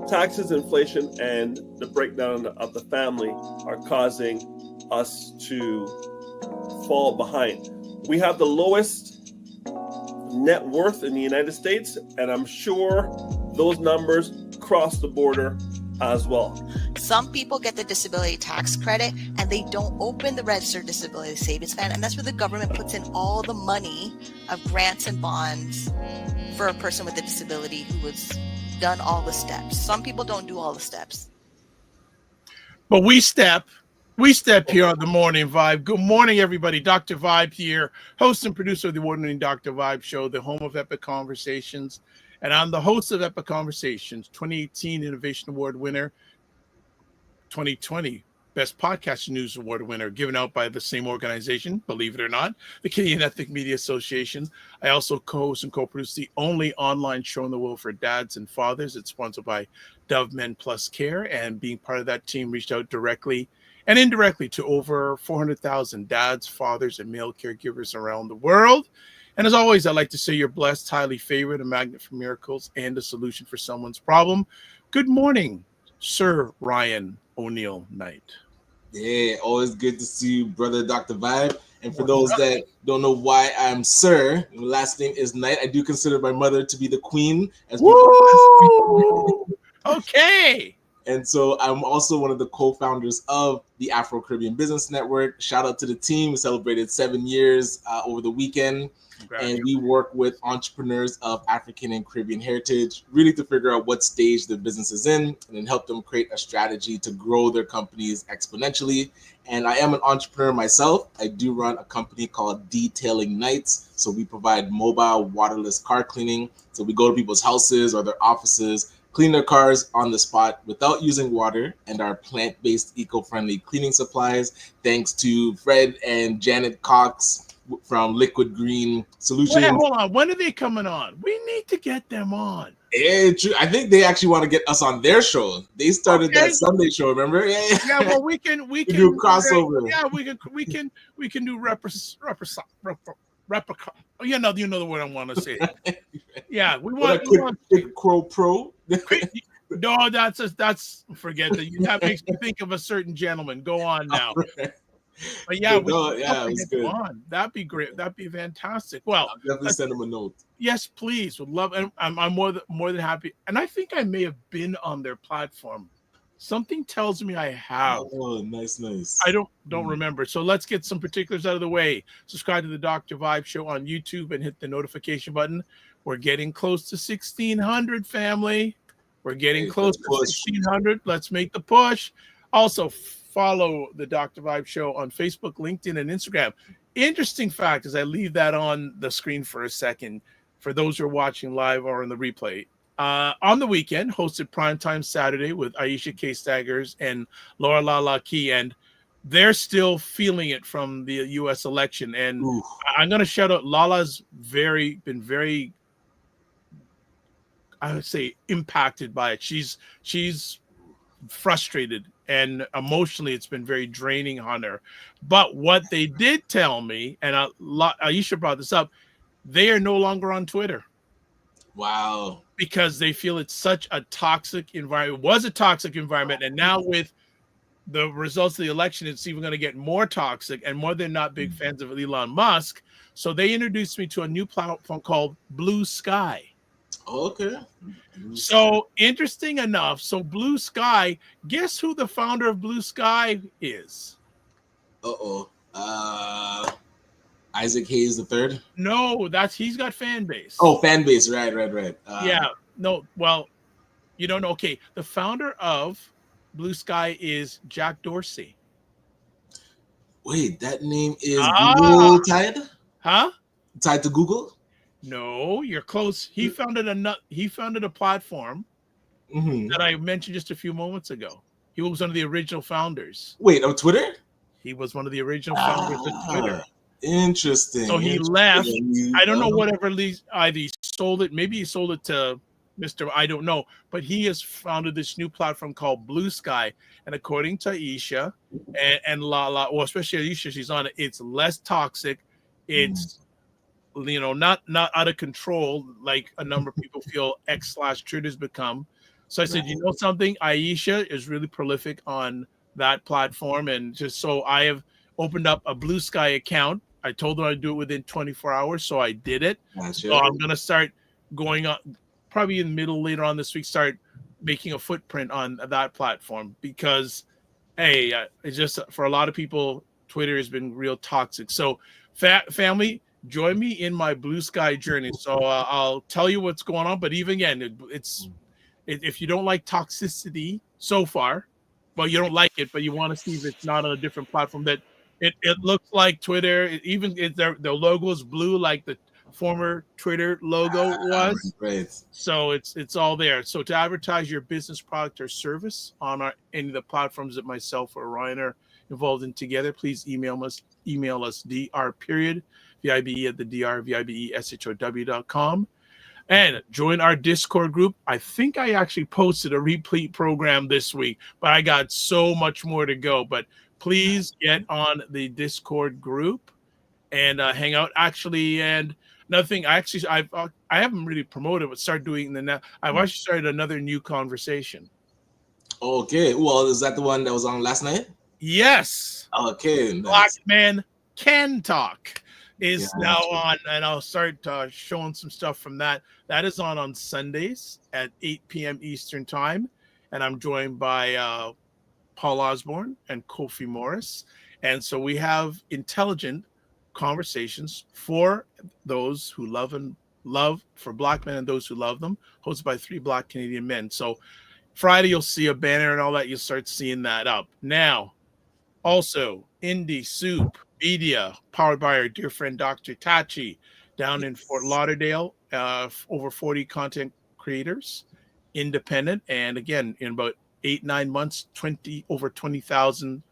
taxes, inflation, and the breakdown of the family are causing us to fall behind. We have the lowest net worth in the United States, and I'm sure those numbers cross the border as well. Some people get the disability tax credit and they don't open the registered disability savings plan, and that's where the government puts in all the money of grants and bonds for a person with a disability who has done all the steps. Some people don't do all the steps. But we step here on the Morning Vibe. Good morning, everybody. Dr. Vibe here, host and producer of the award-winning Dr. Vibe Show, the home of Epic Conversations. And I'm the host of Epic Conversations, 2018 Innovation Award winner, 2020 Best Podcast News Award winner, given out by the same organization, believe it or not, the Canadian Ethnic Media Association. I also co-host and co-produce the only online show in the world for dads and fathers. It's sponsored by Dove Men Plus Care, and being part of that team, reached out directly and indirectly to over 400,000 dads, fathers, and male caregivers around the world. And as always, I'd like to say you're blessed, highly favored, a magnet for miracles, and a solution for someone's problem. Good morning, Sir Ryan O'Neill Knight. Yeah, always good to see you, brother Dr. Vibe. And for those that don't know why I'm Sir, my last name is Knight. I do consider my mother to be the queen. As Okay. And so I'm also one of the co-founders of the Afro Caribbean Business Network. Shout out to the team. We celebrated 7 years over the weekend. And we work with entrepreneurs of African and Caribbean heritage, really to figure out what stage their business is in, and then help them create a strategy to grow their companies exponentially. And I am an entrepreneur myself. I do run a company called Detailing Nights. So we provide mobile waterless car cleaning. So we go to people's houses or their offices, clean their cars on the spot without using water, and our plant-based eco-friendly cleaning supplies, thanks to Fred and Janet Cox from Liquid Green Solutions. Wait, hold on. When are they coming on? We need to get them on. Yeah, true. I think they actually want to get us on their show. They started that Sunday show, remember? Yeah. Well, we can do crossover. Yeah, we can do replica. You know the word I want to say. Yeah, we want Quick Crow Pro. No, that's forget that. That makes me think of a certain gentleman. Go on now. Right. But yeah, it was good. On. That'd be great. That'd be fantastic. Well, I'll definitely send him a note. Yes, please. Would love. And I'm more than happy. And I think I may have been on their platform. Something tells me I have. Oh, nice. I don't remember. So let's get some particulars out of the way. Subscribe to the Dr. Vibe Show on YouTube and hit the notification button. We're getting close to 1,600, family. We're getting close to 1,600. Let's make the push. Also, follow the Dr. Vibe Show on Facebook, LinkedIn, and Instagram. Interesting fact, as I leave that on the screen for a second, for those who are watching live or in the replay, on the weekend, hosted Primetime Saturday with Aisha K. Staggers and Laura Lala Key, and they're still feeling it from the U.S. election. And I'm going to shout out, Lala's been very, I would say, impacted by it. She's frustrated, and emotionally it's been very draining on her. But what they did tell me, and Aisha brought this up, they are no longer on Twitter. Wow. Because they feel it's such a toxic environment. It was a toxic environment, and now with the results of the election, it's even going to get more toxic, and more they're not big fans of Elon Musk. So they introduced me to a new platform called Blue Sky. Okay. So interesting enough. So Blue Sky, guess who the founder of Blue Sky is? Isaac Hayes III? No, he's got fan base. Oh, fan base. Right. Yeah. No, well, you don't know. Okay. The founder of Blue Sky is Jack Dorsey. Wait, that name is Google tied? Huh? Tied to Google? No, you're close. He founded a platform that I mentioned just a few moments ago. He was one of the original founders. Wait, on Twitter? He was one of the original founders of Twitter. Interesting. So he left. I don't know whatever either he sold it, maybe he sold it to Mr. I don't know, but he has founded this new platform called Blue Sky. And according to Aisha and Lala, well, especially Aisha, she's on it, it's less toxic. It's not out of control like a number of people feel X/Twitter has become. So I said, you know something, Aisha is really prolific on that platform, and just so I have opened up a Blue Sky account. I told her I'd do it within 24 hours, so I did it. Gotcha. So I'm gonna start going on, probably in the middle later on this week, start making a footprint on that platform, because hey, it's just for a lot of people, Twitter has been real toxic. So family, join me in my Blue Sky journey. So I'll tell you what's going on, but even again, if you don't like toxicity so far, well, you don't like it, but you want to see if it's not on a different platform, that it looks like Twitter. The logo is blue, like the former Twitter logo was. Right. So it's all there. So to advertise your business product or service on any of the platforms that myself or Ryan are involved in together, please email us dr.vibe@thedrvibeshow.com. And join our Discord group. I think I actually posted a replete program this week, but I got so much more to go. But please get on the Discord group and hang out. Actually, and another thing, I haven't really promoted, but started doing the now. I've actually started another new conversation. Okay. Well, is that the one that was on last night? Yes. Okay. Nice. Black Man Can Talk is now on, and I'll start showing some stuff from that. That is on Sundays at 8 p.m. Eastern time, and I'm joined by Paul Osborne and Kofi Morris, and so we have intelligent conversations for those who love for Black men and those who love them, hosted by 3 Black Canadian men. So Friday you'll see a banner and all that. You'll start seeing that up now. Also, Indie Soup Media, powered by our dear friend Dr. Tachi, down in Fort Lauderdale. Over 40 content creators, independent, and again, in about 8-9 months, over 20,000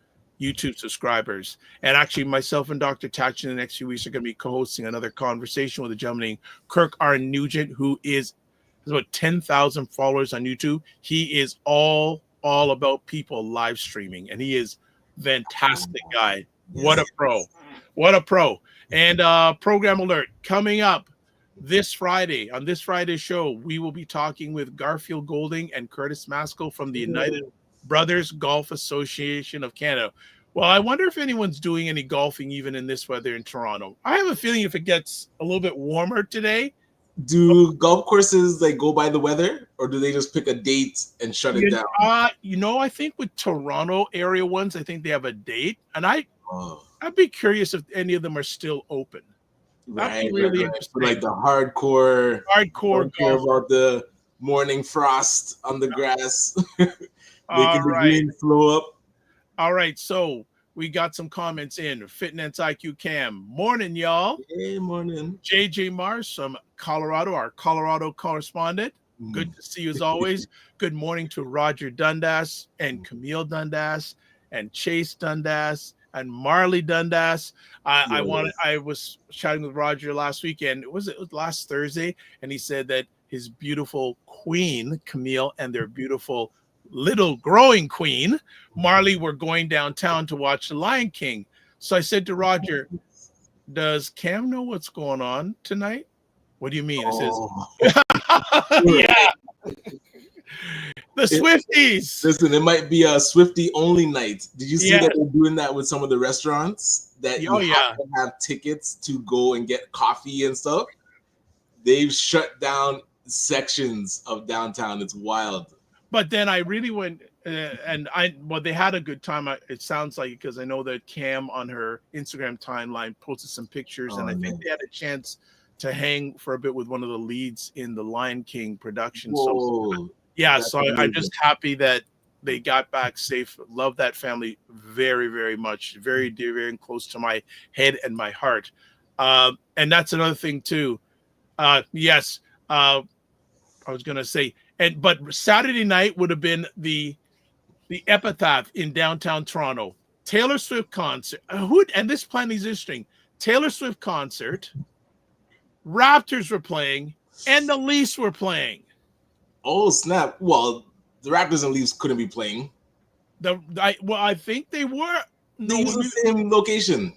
YouTube subscribers. And actually, myself and Dr. Tachi in the next few weeks are going to be co-hosting another conversation with a gentleman named Kirk R. Nugent, who has about 10,000 followers on YouTube. He is all about people live streaming, and he is fantastic guy. What a pro. And program alert coming up this Friday. On this Friday's show, we will be talking with Garfield Golding and Curtis Maskell from the United Brothers Golf Association of Canada. Well, I wonder if anyone's doing any golfing even in this weather in Toronto. I have a feeling if it gets a little bit warmer today. Do golf courses go by the weather, or do they just pick a date and shut it down? I think with Toronto area ones, I think they have a date, and I'd be curious if any of them are still open. That'd be really interesting. Like the hardcore don't care about the morning frost on the grass, making the green flow up. All right, so we got some comments in. Fitness IQ Cam. Morning, y'all. Hey, morning. JJ Mars from Colorado, our Colorado correspondent. Good to see you as always. Good morning to Roger Dundas and Camille Dundas and Chase Dundas and Marley Dundas. I was chatting with Roger last weekend. It was last Thursday, and he said that his beautiful queen, Camille, and their beautiful little growing queen, Marley, were going downtown to watch The Lion King. So I said to Roger, does Cam know what's going on tonight? What do you mean? It says, yeah. The Swifties. Listen, it might be a Swiftie only night. Did you see that they're doing that with some of the restaurants that you have to have tickets to go and get coffee and stuff? They've shut down sections of downtown. It's wild. But then I really went, they had a good time. It sounds like, because I know that Cam on her Instagram timeline posted some pictures, and I think they had a chance to hang for a bit with one of the leads in the Lion King production. So I'm just happy that they got back safe. Love that family very, very much. Very dear, very close to my head and my heart. And that's another thing too. I was gonna say, but Saturday night would have been the epitaph in downtown Toronto. Taylor Swift concert. And this planning is interesting. Taylor Swift concert. Raptors were playing, and the Leafs were playing. Oh snap! Well, the Raptors and Leafs couldn't be playing. I think they were. They used the same location.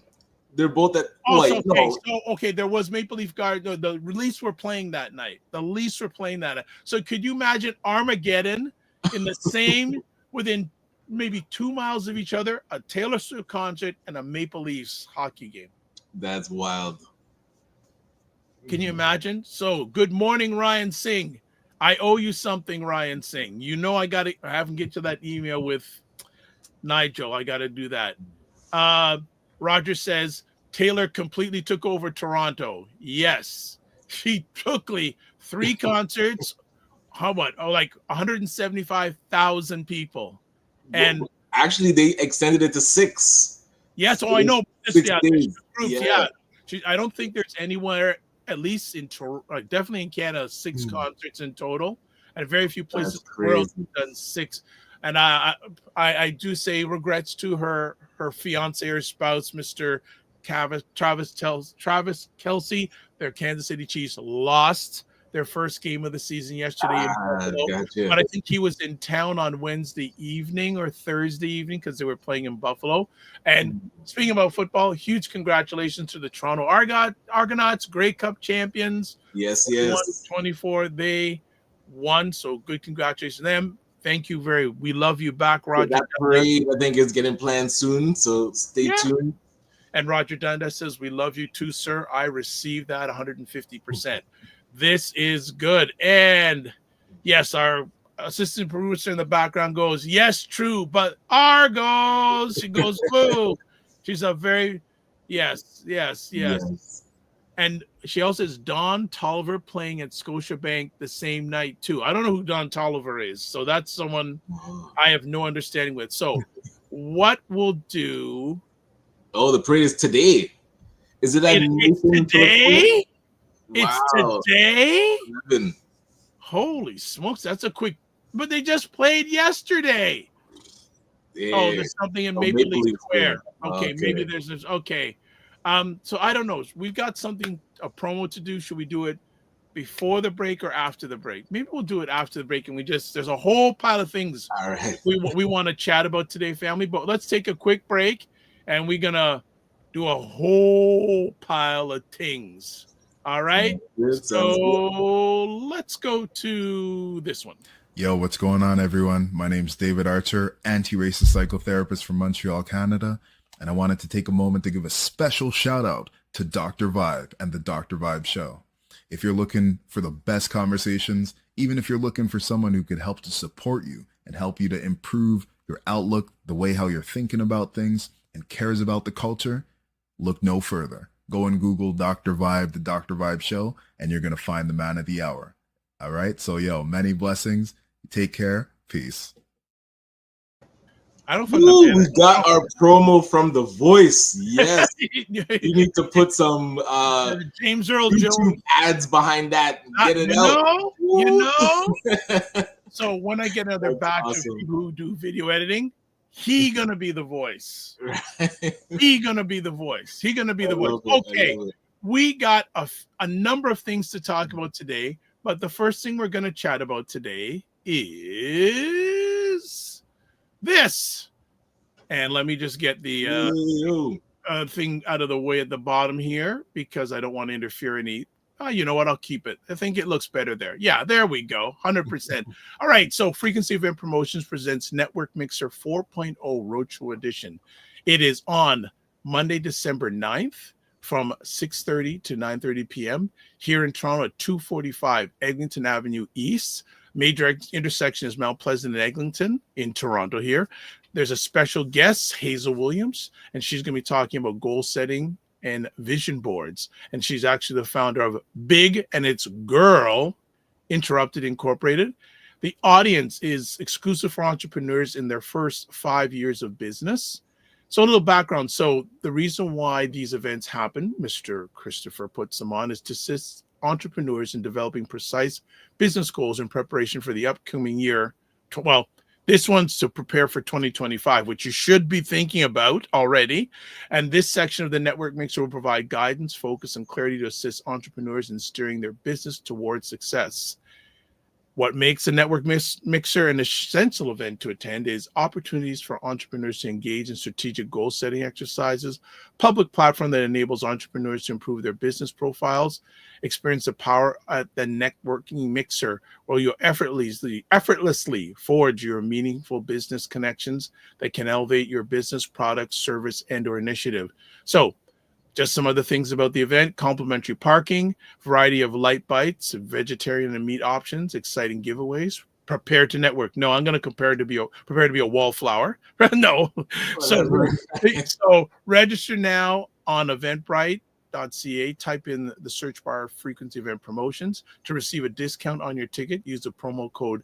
They're both at. Oh, Wait, no. so okay, there was Maple Leaf Garden. The Leafs were playing that night. The Leafs were playing that night. So could you imagine Armageddon in the same within maybe 2 miles of each other, a Taylor Swift concert and a Maple Leafs hockey game? That's wild. Can you imagine? So good morning, Ryan Singh. I owe you something, Ryan Singh. You know I haven't get to that email with Nigel. I gotta do that. Roger says Taylor completely took over Toronto. Yes, she took 3 concerts. How about like 175,000 people, and actually they extended it to 6. Yes, I know. 6 days. Groups, yeah. I don't think there's anywhere, at least in definitely in Canada, 6 concerts in total, and very few places in the world have done 6. And I do say regrets to her fiance or spouse, Mr. Travis Kelce. Their Kansas City Chiefs lost their first game of the season yesterday in Buffalo. Gotcha. But I think he was in town on Wednesday evening or Thursday evening because they were playing in Buffalo. And speaking about football, huge congratulations to the Toronto Argonauts, Grey Cup champions. Yes. 24, they won. So good congratulations to them. Thank you we love you back, Roger. That parade, I think, is getting planned soon, so stay tuned. And Roger Dundas says, we love you too, sir. I received that 150%. This is good. And yes, our assistant producer in the background goes, yes, true, but Argos. She goes, boo. She's a very, yes. And she also says Don Tolliver playing at Scotiabank the same night too. I don't know who Don Tolliver is, so that's someone I have no understanding with. So what we'll do? Oh, the parade is today. Is it it's today? Wow. It's today? 11. Holy smokes, that's a quick. But they just played yesterday. Yeah. Oh, there's something in Maple Leaf Square. Okay, maybe there's okay. So I don't know. We've got a promo to do. Should we do it before the break or after the break? Maybe we'll do it after the break, and there's a whole pile of things all right we want to chat about today, family. But let's take a quick break, and we're gonna do a whole pile of things. All right. So let's go to this one. Yo, what's going on, everyone? My name's David Archer, anti-racist psychotherapist from Montreal, Canada. And I wanted to take a moment to give a special shout out to Dr. Vibe and the Dr. Vibe Show. If you're looking for the best conversations, even if you're looking for someone who could help to support you and help you to improve your outlook, the way how you're thinking about things and cares about the culture, look no further. Go and Google Dr. Vibe, the Dr. Vibe Show, and you're going to find the man of the hour. All right. So, many blessings. Take care. Peace. I don't find we got our promo from The Voice. Yes. You need to put some James Earl YouTube Jones ads behind that. Get it out. You know. So when I get another batch of people who do video editing, he gonna be the voice. He gonna be the voice. Okay, we got a number of things to talk about today, but the first thing we're gonna chat about today is this. And let me just get the thing out of the way at the bottom here because I don't want to interfere any. You know what? I'll keep it. I think it looks better there. Yeah, there we go. 100%. All right. So Frequency Event Promotions presents Network Mixer 4.0 Roadshow Edition. It is on Monday, December 9th from 6:30 to 9:30 p.m. here in Toronto at 245 Eglinton Avenue East. Major intersection is Mount Pleasant and Eglinton in Toronto here. There's a special guest, Hazel Williams, and she's going to be talking about goal setting and vision boards. And she's actually the founder of Big and It's Girl Interrupted Incorporated. The audience is exclusive for entrepreneurs in their first 5 years of business. So a little background. So the reason why these events happen, Mr. Christopher puts them on, is to assist entrepreneurs in developing precise business goals in preparation for the upcoming year. Well, this one's to prepare for 2025, which you should be thinking about already. And this section of the Network Mixer will provide guidance, focus, and clarity to assist entrepreneurs in steering their business towards success. What makes a network mixer an essential event to attend is opportunities for entrepreneurs to engage in strategic goal setting exercises, public platform that enables entrepreneurs to improve their business profiles, experience the power at the networking mixer, where you'll effortlessly forge your meaningful business connections that can elevate your business, product, service, and or initiative. So, just some other things about the event: complimentary parking, variety of light bites, vegetarian and meat options, exciting giveaways. Prepare to network. No, I'm going to prepare to be a wallflower. No. So register now on eventbrite.ca. Type in the search bar frequency event promotions to receive a discount on your ticket. Use the promo code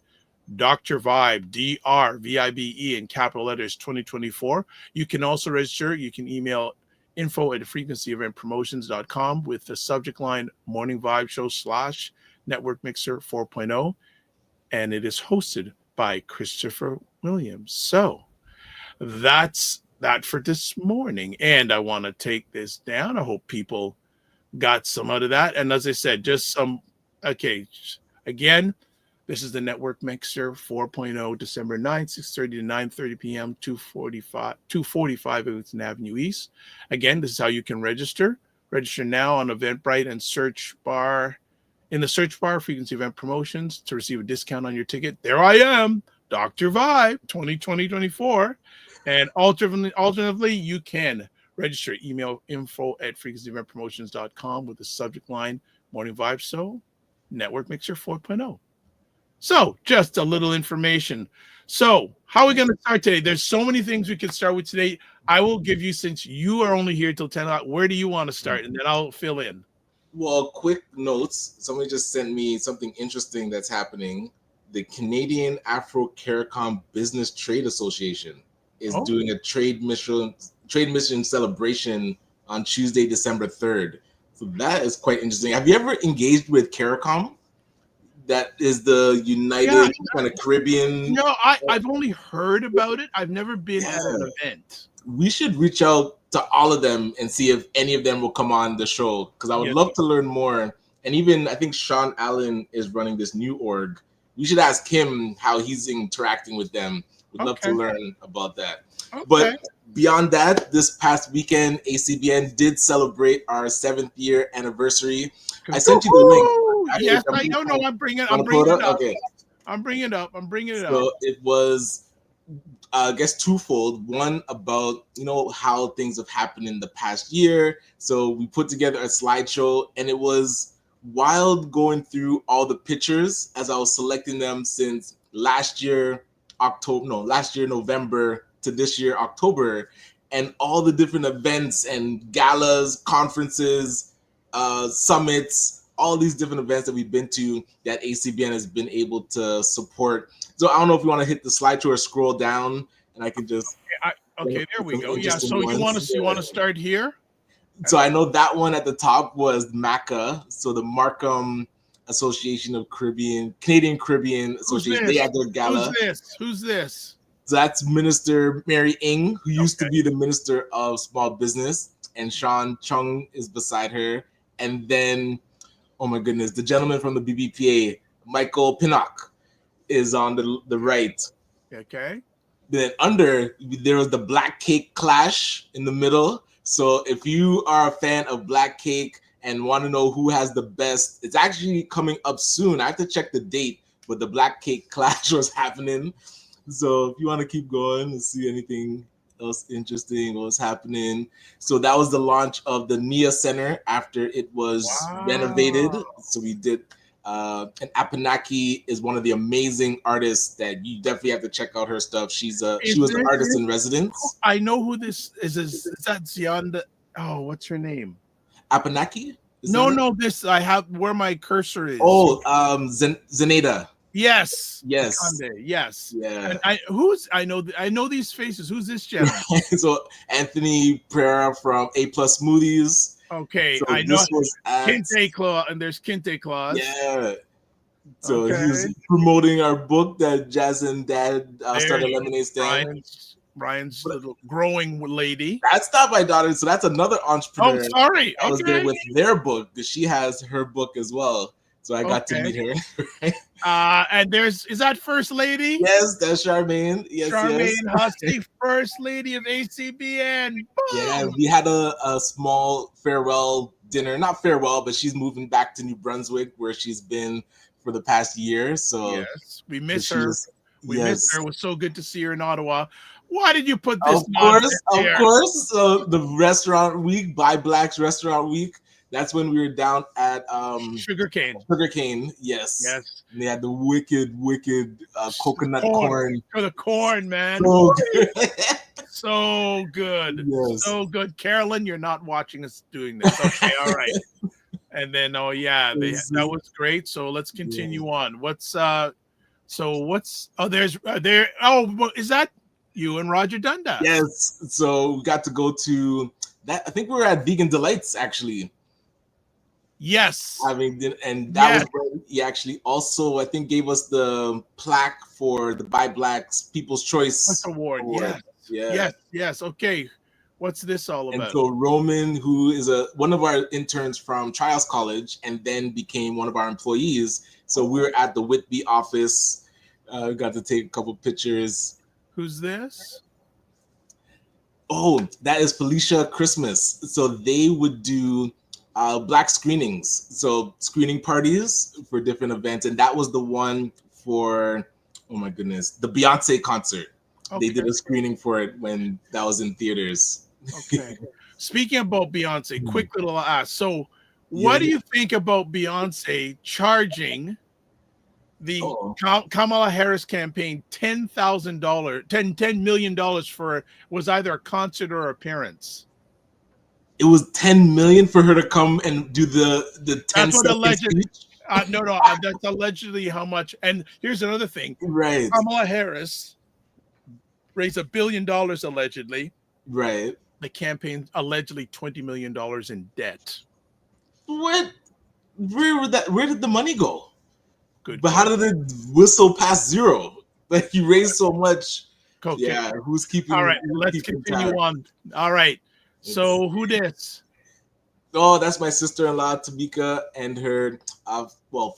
Dr. Vibe, DRVIBE in capital letters 2024. You can also register. You can email info@frequencyeventpromotions.com with the subject line Morning Vibe Show / Network Mixer 4.0, and it is hosted by Christopher Williams. So that's that for this morning, and I want to take this down. I hope people got some out of that. And as I said, just some, okay, again, this is the Network Mixer 4.0, December 9th, 6:30 to 9:30 p.m., 245 Everton Avenue East. Again, this is how you can register. Register now on Eventbrite and search bar. In the search bar, Frequency Event Promotions to receive a discount on your ticket. There I am, Dr. Vibe 2024. And alternatively, you can register. Email info@frequencyeventpromotions.com with the subject line Morning Vibe Show, Network Mixer 4.0. So just a little information. So how are we going to start today? There's so many things we can start with today. I will give you, since you are only here till 10 o'clock, where do you want to start? And then I'll fill in. Well, quick notes. Somebody just sent me something interesting that's happening. The Canadian Afro Caribbean Business Trade Association is doing a trade mission celebration on Tuesday, December 3rd. So that is quite interesting. Have you ever engaged with CARICOM? That is the United kind of Caribbean. No, I've only heard about it. I've never been at an event. We should reach out to all of them and see if any of them will come on the show, because I would love to learn more. And even I think Sean Allen is running this new org. We should ask him how he's interacting with them. We'd love to learn about that. But beyond that, this past weekend, ACBN did celebrate our 7th year anniversary. I sent you the link. Actually, yes, I don't know. I'm bringing it up. Okay. I'm bringing it up. So it was, I guess, twofold. One about, how things have happened in the past year. So we put together a slideshow, and it was wild going through all the pictures as I was selecting them since last year November to this year October, and all the different events and galas, conferences, summits, all these different events that we've been to that ACBN has been able to support. So I don't know if you want to hit the slideshow or scroll down, and I can just. Okay, there we go. Yeah. So you want to start here? So I know that one at the top was MACA, so the Markham Association of Canadian Caribbean Association. They had their gala. Who's this? So that's Minister Mary Ng, who used to be the Minister of Small Business, and Sean Chung is beside her. And then, oh my goodness, the gentleman from the BBPA, Michael Pinnock, is on the right. Okay. Then under, there was the Black Cake Clash in the middle. So if you are a fan of Black Cake and want to know who has the best, it's actually coming up soon. I have to check the date, but the Black Cake Clash was happening. So if you want to keep going and see anything else interesting, what was happening. So that was the launch of the NIA Center after it was renovated. So we did, and Apanaki is one of the amazing artists that you definitely have to check out her stuff. She was an artist in residence. I know who this is. Is that Zianda? Oh, what's her name? Apanaki? No, this I have where my cursor is. Oh, Zeneda. Yes. Konde, yes. Yeah. And I know these faces. Who's this gentleman? So Anthony Pereira from A+ Smoothies. Okay, so I know Kinte Claus, and there's Kinte Claus. Yeah. So he's promoting our book that Jazz and Dad started Lemonade Stand. Brian's little growing lady. That's not my daughter. So that's another entrepreneur. Oh, sorry. I was there with their book, because she has her book as well. So I got to meet her. And is that First Lady? Yes, that's Charmaine. Yes, Charmaine yes. Husty, First Lady of ACBN. Boom! Yeah, we had a small farewell dinner. Not farewell, but she's moving back to New Brunswick, where she's been for the past year. So yes, we miss her. We miss her. It was so good to see her in Ottawa. Why did you put this? Of course. So the restaurant week, Buy Blacks Restaurant Week. That's when we were down at Sugarcane. Yes. Yes. And they had the wicked coconut corn. For the corn, man. So good. So good. Yes. So good. Carolyn, you're not watching us doing this. Okay, all right. And then that was great. So let's continue on. Is that you and Roger Dundas? Yes. So we got to go to that. I think we were at Vegan Delights actually. Yes. Was where he actually also, I think, gave us the plaque for the Buy Blacks People's Choice Award. Yes. Okay. What's this all about? And so Roman, who is one of our interns from Trials College and then became one of our employees. So we were at the Whitby office. Got to take a couple pictures. Who's this? Oh, that is Felicia Christmas. So they would do Black screenings, so screening parties for different events, and that was the one for, oh my goodness, the Beyonce concert. Okay. They did a screening for it when that was in theaters. Okay. Speaking about Beyonce, quick little ask. So, what do you think about Beyonce charging the Kamala Harris campaign $10 million for was either a concert or appearance? It was 10 million for her to come and do the 10 seconds speech. No, that's allegedly how much. And here's another thing. Right. Kamala Harris raised $1 billion allegedly. Right. The campaign allegedly $20 million in debt. What? Where did the money go? Good. But how did it whistle past zero? Like you raised so much. Okay. Yeah. Who's keeping? All right. Let's continue on. All right. So who this? Oh, that's my sister-in-law Tamika and her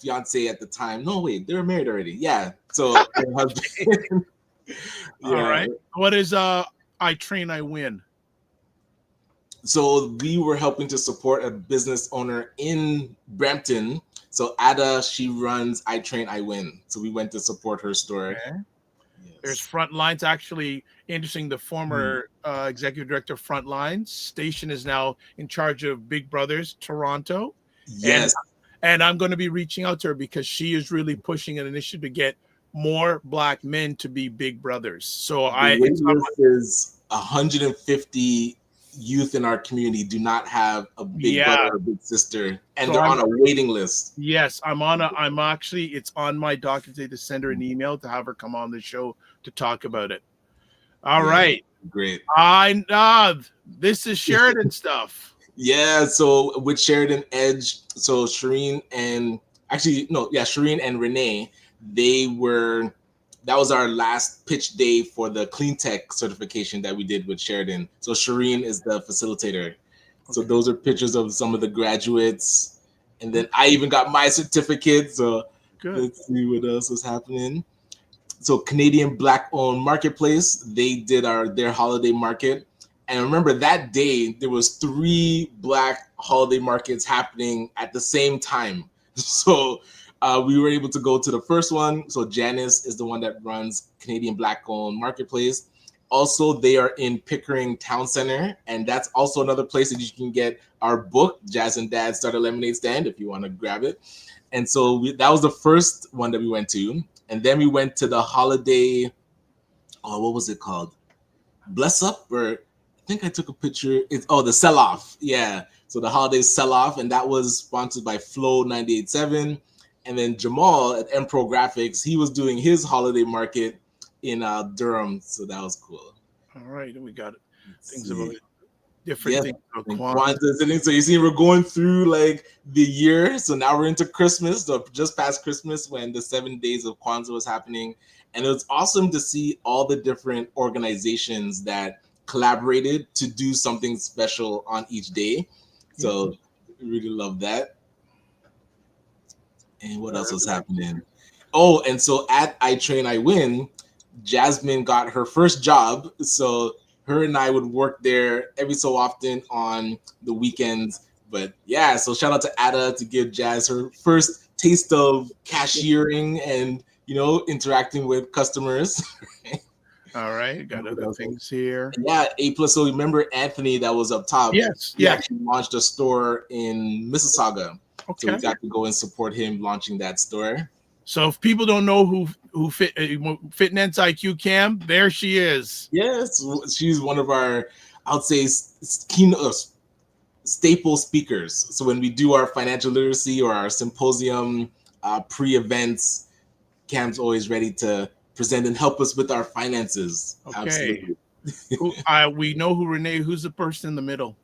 fiance at the time. No, wait, they were married already. Yeah. So her husband. All right. What is I Train, I Win? So we were helping to support a business owner in Brampton. So Ada, she runs I Train, I Win. So we went to support her store. Okay. There's Frontlines. Actually, interesting. The former executive director of Frontlines station is now in charge of Big Brothers Toronto. Yes. And I'm going to be reaching out to her because she is really pushing an initiative to get more Black men to be Big Brothers. So is 150 youth in our community do not have a big brother or big sister, and they're on a waiting list. Yes, it's on my docket today to send her an email to have her come on the show to talk about it. All right. Great. This is Sheridan stuff. Yeah, so with Sheridan Edge, so Shireen and Renee, that was our last pitch day for the clean tech certification that we did with Sheridan. So Shireen is the facilitator. Okay. So those are pictures of some of the graduates. And then I even got my certificate. So Let's see what else was happening. So Canadian Black owned marketplace, they did their holiday market. And remember that day, there was 3 Black holiday markets happening at the same time. So we were able to go to the first one. So Janice is the one that runs Canadian Black-owned marketplace. Also, they are in Pickering Town Center, and that's also another place that you can get our book, Jazz and Dad Start a Lemonade Stand, if you want to grab it. And so that was the first one that we went to. And then we went to the holiday, what was it called? Bless Up, or I think I took a picture. The Sell-Off. Yeah. So the holiday Sell-Off, and that was sponsored by Flow 98.7. And then Jamal at Empro Graphics, he was doing his holiday market in Durham. So that was cool. All right. And we got things about different things. Kwanzaa. So you see, we're going through like the year. So now we're into Christmas, so just past Christmas when the 7 days of Kwanzaa was happening. And it was awesome to see all the different organizations that collaborated to do something special on each day. So really love that. And what else was happening? Oh, and so at I Train I Win, Jasmine got her first job. So her and I would work there every so often on the weekends. But yeah, so shout out to Ada to give Jazz her first taste of cashiering and interacting with customers. All right, got other things here. Yeah, A plus. So remember Anthony that was up top? Yes, he actually launched a store in Mississauga. Okay. So we got to go and support him launching that store. So if people don't know who Fitness IQ Cam, there she is. Yes, she's one of our, I would say, staple speakers. So when we do our financial literacy or our symposium pre-events, Cam's always ready to present and help us with our finances. Okay. We know who's the person in the middle.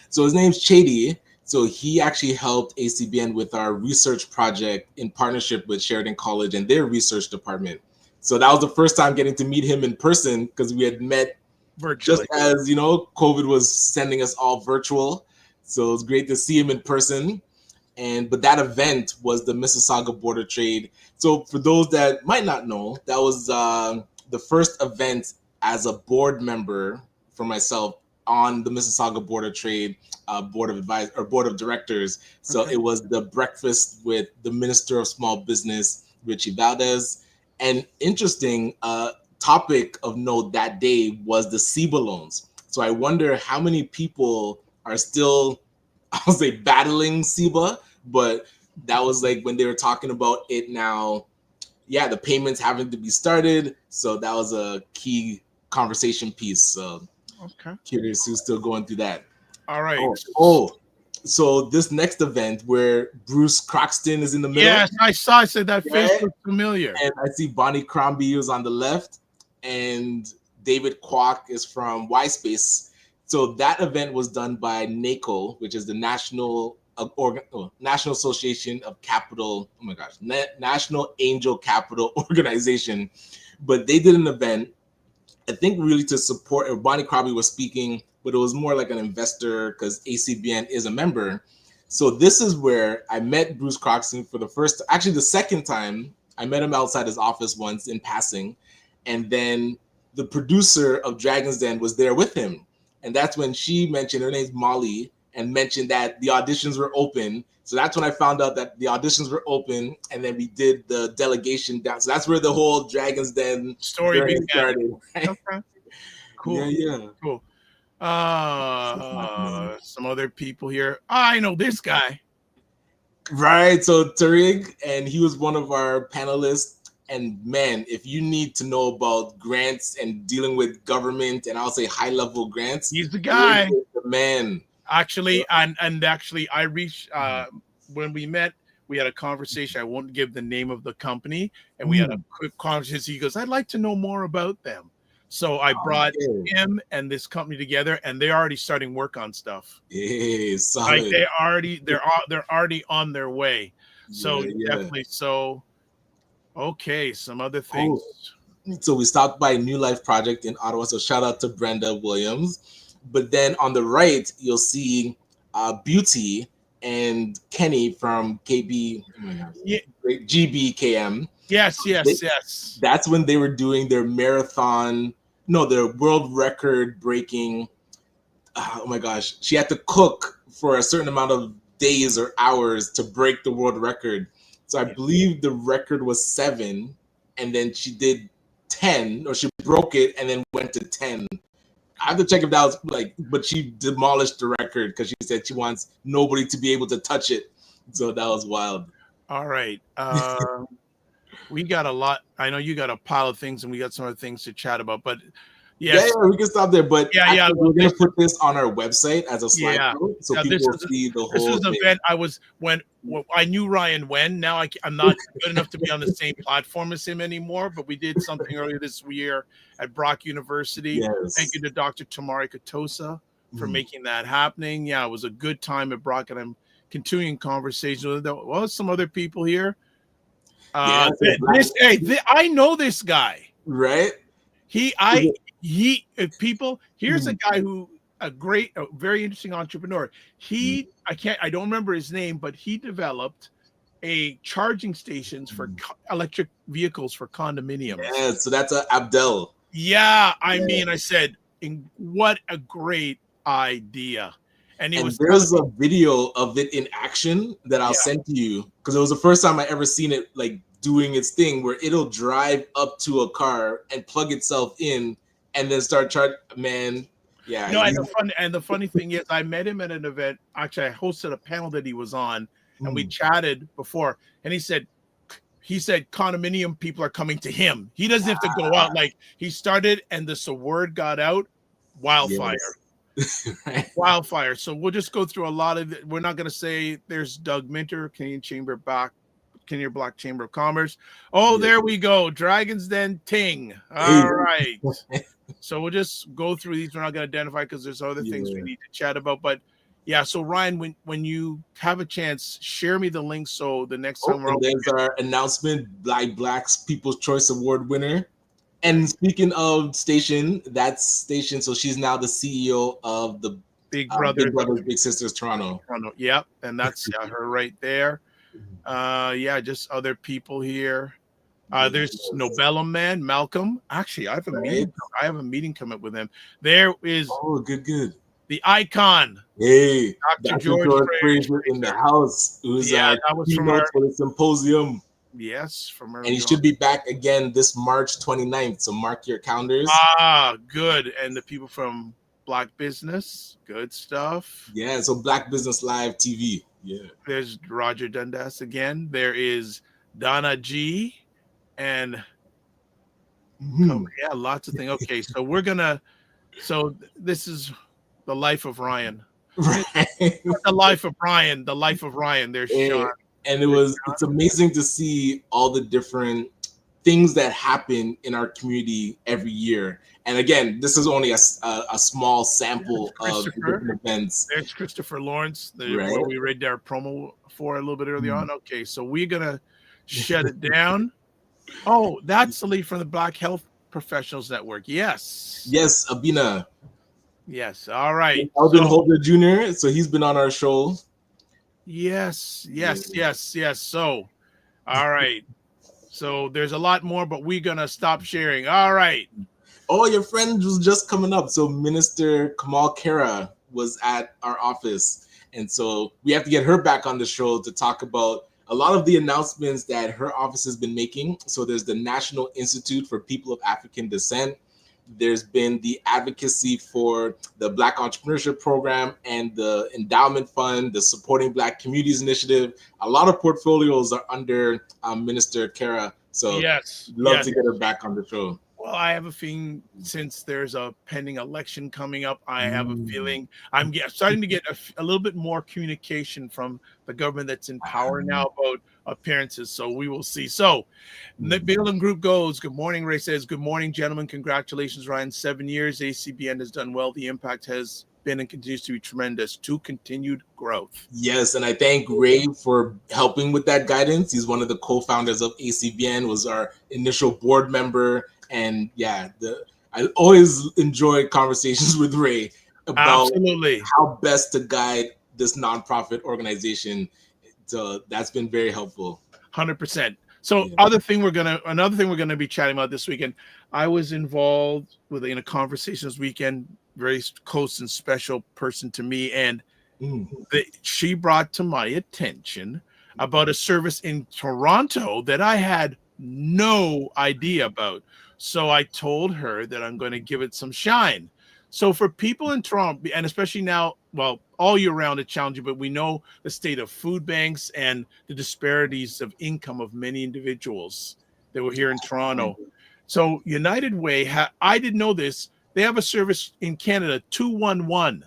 So his name's Chady. So he actually helped ACBN with our research project in partnership with Sheridan College and their research department. So that was the first time getting to meet him in person because we had met virtually. Just as, COVID was sending us all virtual. So it was great to see him in person. But that event was the Mississauga Board of Trade. So for those that might not know, that was the first event as a board member for myself on the Mississauga Board of Trade Board of Directors. So okay. It was the breakfast with the Minister of Small Business, Richie Valdez. And interesting topic of note that day was the CEBA loans. So I wonder how many people are still, I'll say, battling CEBA, but that was like when they were talking about it now. Yeah, the payments having to be started. So that was a key conversation piece. So okay, curious who's still going through that. All right. So this next event where Bruce Croxton is in the middle. Yes, I saw. I said that face looks familiar. And I see Bonnie Crombie was on the left, and David Kwok is from Y-Space. So that event was done by NACO, which is the National Association of Capital. Oh my gosh, National Angel Capital Organization. But they did an event, I think, really to support. Bonnie Crombie was speaking, but it was more like an investor because ACBN is a member. So this is where I met Bruce Croxton for the second time. I met him outside his office once in passing. And then the producer of Dragon's Den was there with him. And that's when she mentioned, her name's Molly, and mentioned that the auditions were open. So that's when I found out that the auditions were open, and then we did the delegation down. So that's where the whole Dragon's Den story started. Right? Okay. Cool. Yeah. Cool. Some other people here. I know this guy. Right. So Tariq, and he was one of our panelists. And man, if you need to know about grants and dealing with government, and I'll say high level grants, he's the guy. He's the man. Actually, and actually, I reached when we met. We had a conversation. I won't give the name of the company, and we had a quick conversation. He goes, "I'd like to know more about them." So I brought him and this company together, and they're already starting work on stuff. Yeah, like they're already on their way. So definitely. So okay, some other things. So we stopped by New Life Project in Ottawa. So shout out to Brenda Williams. But then on the right, you'll see Beauty and Kenny from GBKM. Yes. That's when they were doing their their world record breaking. Oh my gosh. She had to cook for a certain amount of days or hours to break the world record. So I believe the record was 7, and then she did 10, or she broke it and then went to 10. I have to check if that was but she demolished the record because she said she wants nobody to be able to touch it. So that was wild. All right. We got a lot. I know you got a pile of things, and we got some other things to chat about, but yes. Yeah, we can stop there. But we're going to put this on our website as a slideshow, so people will see the whole thing. This is an event when I knew Ryan when. Now I'm not good enough to be on the same platform as him anymore, but we did something earlier this year at Brock University. Yes. Thank you to Dr. Tamari Katosa for making that happening. Yeah, it was a good time at Brock, and I'm continuing conversation with some other people here. I know this guy. Right? Here's a guy a very interesting entrepreneur. I don't remember his name, but he developed a charging stations for electric vehicles for condominiums. Yeah, so that's Abdel. Yeah, I mean, I said, what a great idea. And there's a video of it in action that I'll send to you, because it was the first time I ever seen it like doing its thing, where it'll drive up to a car and plug itself in and then start charging. Man, yeah. No, and the funny thing is, I met him at an event. Actually, I hosted a panel that he was on, and we chatted before. And he said condominium people are coming to him. He doesn't have to go out. Like, he started, and the word got out. Wildfire. Yes. Wildfire. So we'll just go through a lot of it. We're not going to say there's Doug Minter, Canadian Black Chamber of Commerce. Oh, there we go. Dragon's Den Ting. All right. So we'll just go through these. We're not going to identify because there's other things we need to chat about. But yeah, so Ryan, when you have a chance, share me the link. So the next time there's our announcement, Black's People's Choice Award winner. And speaking of station, that's station. So she's now the CEO of the Big Brothers, Big Sisters Toronto. Yep, and that's her right there. Just other people here. There's Nobellum Man, Malcolm. Actually, I have a meeting coming up with him. There is good. The icon. Hey, Dr. George Fraser in the house. Who's that was from our for the symposium. Yes, from and he should be back again this March 29th. So mark your calendars. Good. And the people from Black Business, good stuff. Yeah, so Black Business Live TV. Yeah. There's Roger Dundas again. There is Donna G. And lots of things. Okay, so this is the life of Ryan. Right. The life of Ryan. There's Sean. And it's amazing to see all the different things that happen in our community every year. And again, this is only a small sample of different events. There's Christopher Lawrence, what we read our promo for a little bit early on. Okay, so we're gonna shut it down. Oh, that's the lead from the Black Health Professionals Network. Yes, Abina. Yes, all right. Alden Holder Jr. So he's been on our show. Yes. So, all right. So there's a lot more, but we're gonna stop sharing. All right. Oh, your friend was just coming up. So Minister Kamal Kara was at our office, and so we have to get her back on the show to talk about a lot of the announcements that her office has been making. So there's the National Institute for People of African Descent. There's been the advocacy for the Black Entrepreneurship Program and the Endowment Fund, the Supporting Black Communities Initiative. A lot of portfolios are under Minister Kara. So love to get her back on the show. Well, I have a feeling, since there's a pending election coming up, I have a feeling I'm starting to get a little bit more communication from the government that's in power now about appearances. So we will see. So the Bigland Group goes, good morning. Ray says, good morning, gentlemen. Congratulations, Ryan. 7 years. ACBN has done well. The impact has been and continues to be tremendous. To continued growth. Yes, and I thank Ray for helping with that guidance. He's one of the co-founders of ACBN, was our initial board member. And I always enjoy conversations with Ray about how best to guide this nonprofit organization. So that's been very helpful. 100%. So another thing we're gonna be chatting about this weekend. I was involved in a conversation this weekend, very close and special person to me, and she brought to my attention about a service in Toronto that I had no idea about. So I told her that I'm going to give it some shine. So for people in Toronto, and especially now, well, all year round, it's challenging, but we know the state of food banks and the disparities of income of many individuals that were here in Toronto. So United Way, I didn't know this. They have a service in Canada, 211.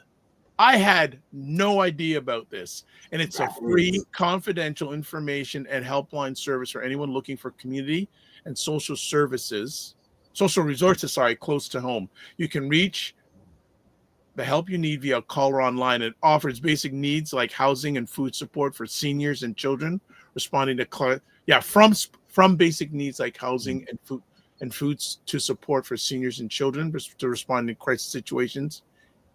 I had no idea about this. And it's a free, confidential information and helpline service for anyone looking for community and social resources, close to home. You can reach the help you need via call or online. It offers basic needs like housing and food support for seniors and children, responding to from basic needs like housing and foods to support for seniors and children to respond to crisis situations.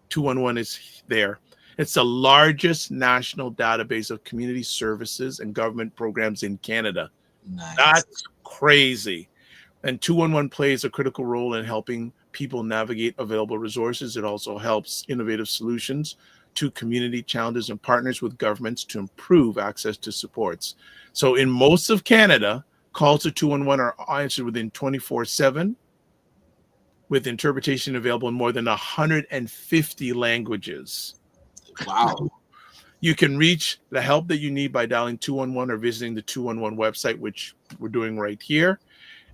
211 is there. It's the largest national database of community services and government programs in Canada. Nice. That's crazy. And 211 plays a critical role in helping people navigate available resources. It also helps innovative solutions to community challenges and partners with governments to improve access to supports. So in most of Canada, calls to 211 are answered within 24/7 with interpretation available in more than 150 languages. Wow. You can reach the help that you need by dialing 211 or visiting the 211 website, which we're doing right here,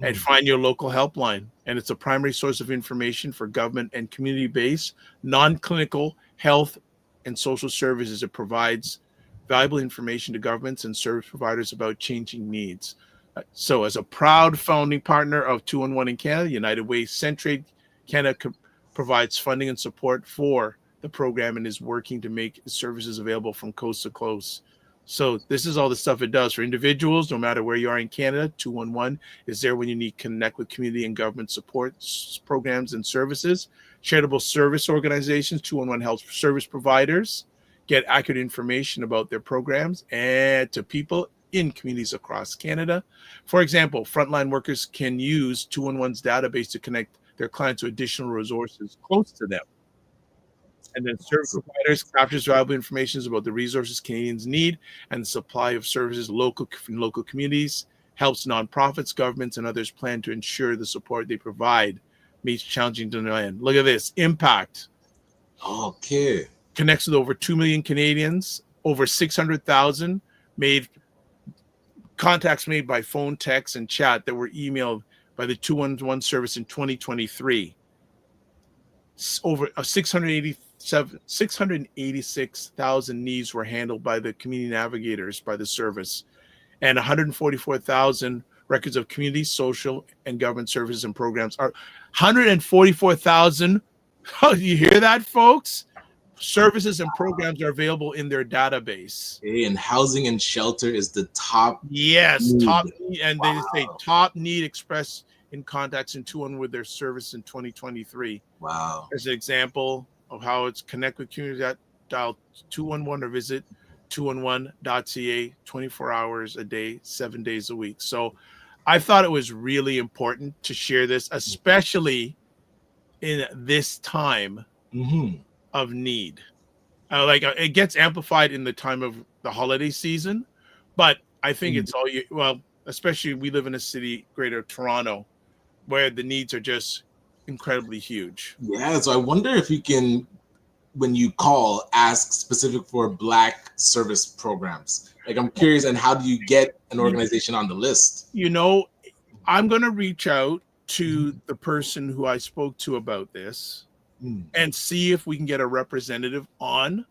and find your local helpline. And it's a primary source of information for government and community-based, non-clinical health and social services. It provides valuable information to governments and service providers about changing needs. So as a proud founding partner of 211 in Canada, United Way Centraid Canada provides funding and support for the program and is working to make services available from coast to coast. So this is all the stuff it does for individuals, no matter where you are in Canada. 211 is there when you need to connect with community and government support programs and services. Charitable service organizations, 211 helps service providers get accurate information about their programs and to people in communities across Canada. For example, frontline workers can use 211's database to connect their clients to additional resources close to them. And then service providers captures valuable information about the resources Canadians need and the supply of services local communities, helps nonprofits, governments, and others plan to ensure the support they provide meets challenging demand. Look at this impact. Okay. Connects with over 2 million Canadians, over 600,000 contacts made by phone, text, and chat that were emailed by the 211 service in 2023. Over 686,000 needs were handled by the community navigators by the service, and 144,000 records of community, social, and government services and programs are 144,000. Oh, you hear that, folks? Services and programs are available in their database. Hey, and housing and shelter is the top. Yes, need. top need, and they say top need expressed in contacts in 211 with their service in 2023. Wow. As an example of how it's connect with community, dial 211 or visit 211.ca 24 hours a day, 7 days a week. So I thought it was really important to share this, especially in this time of need. It gets amplified in the time of the holiday season, but I think it's all you. Well, especially we live in a city, Greater Toronto, where the needs are just incredibly huge. Yeah, so I wonder if you can, when you call, ask specific for Black service programs. Like, I'm curious, and how do you get an organization on the list? You know, I'm going to reach out to the person who I spoke to about this and see if we can get a representative on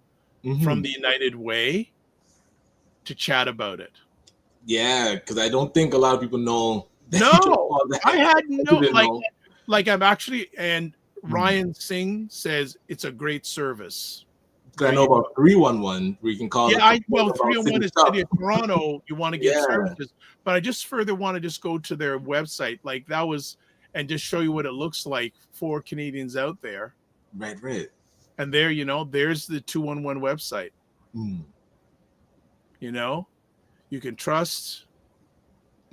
from the United Way to chat about it. Yeah, because I don't think a lot of people know. No, I had no, like I'm actually, and Ryan Singh says it's a great service. I know about 311 where you can call. Yeah, 311 is City of Toronto. You want to get services, but I just further want to just go to their website, like that was, and just show you what it looks like for Canadians out there. Right. And there, there's the 211 website. You can trust.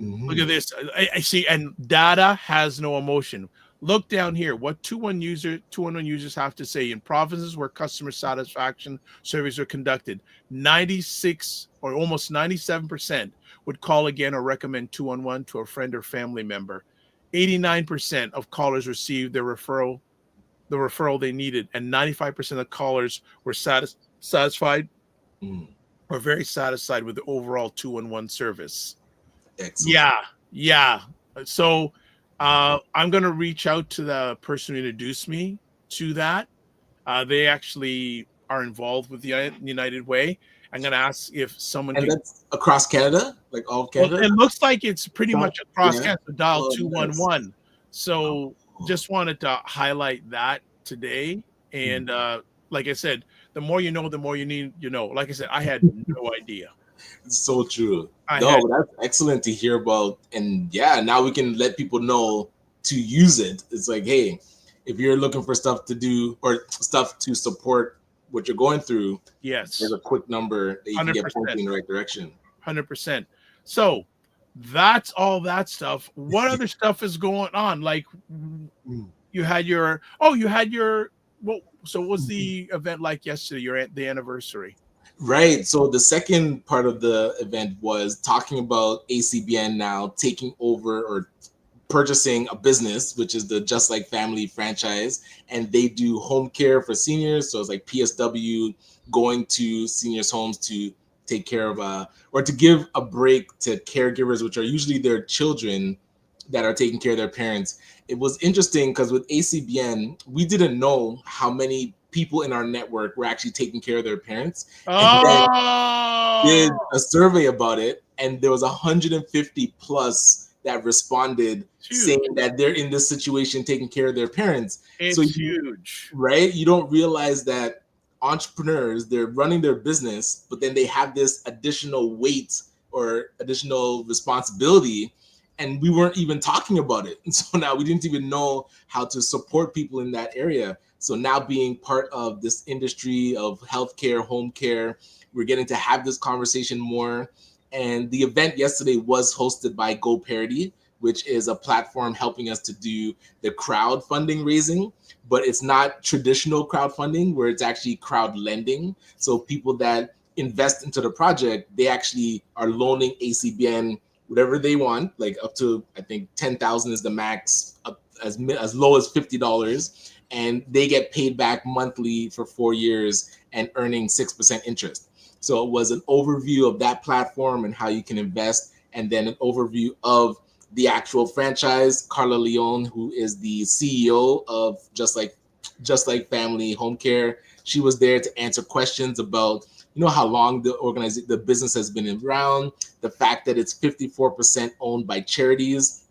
Look at this. I see, and data has no emotion. Look down here. What 211 users have to say in provinces where customer satisfaction surveys are conducted. 96 or almost 97% would call again or recommend 211 to a friend or family member. 89% of callers received the referral they needed, and 95% of callers were satisfied or very satisfied with the overall 211 service. Excellent. Yeah. So I'm going to reach out to the person who introduced me to that. They actually are involved with the United Way. I'm going to ask if someone and that's across Canada, like all of Canada? Well, it looks like it's pretty much across Canada. Dial 211. So just wanted to highlight that today. And like I said, the more you know, the more you need, like I said, I had no idea. It's so true. That's excellent to hear about. And now we can let people know to use it. It's like, hey, if you're looking for stuff to do or stuff to support what you're going through, Yes. there's a quick number that you can get pointing in the right direction. 100%. So that's all that stuff. What other stuff is going on? Like you had your what? So what was the event like yesterday? The anniversary. Right. So the second part of the event was talking about ACBN now taking over or purchasing a business, which is the Just Like Family franchise, and they do home care for seniors. So it's like PSW, going to seniors' homes to take care of or to give a break to caregivers, which are usually their children that are taking care of their parents. It was interesting because with ACBN, we didn't know how many people in our network were actually taking care of their parents. And then did a survey about it, and there was 150 plus that responded saying that they're in this situation taking care of their parents. It's huge, right? You don't realize that entrepreneurs, they're running their business, but then they have this additional weight or additional responsibility, and we weren't even talking about it. And so now we didn't even know how to support people in that area. So now being part of this industry of healthcare, home care, we're getting to have this conversation more. And the event yesterday was hosted by GoParity, which is a platform helping us to do the crowdfunding raising, but it's not traditional crowdfunding where it's actually crowd lending. So people that invest into the project, they actually are loaning ACBN whatever they want, like up to, I think 10,000 is the max, up as low as $50. And they get paid back monthly for 4 years and earning 6% interest. So it was an overview of that platform and how you can invest, and then an overview of the actual franchise. Carla Leon, who is the CEO of Just Like Family Home Care, she was there to answer questions about, you know, how long the business has been around, the fact that it's 54% owned by charities.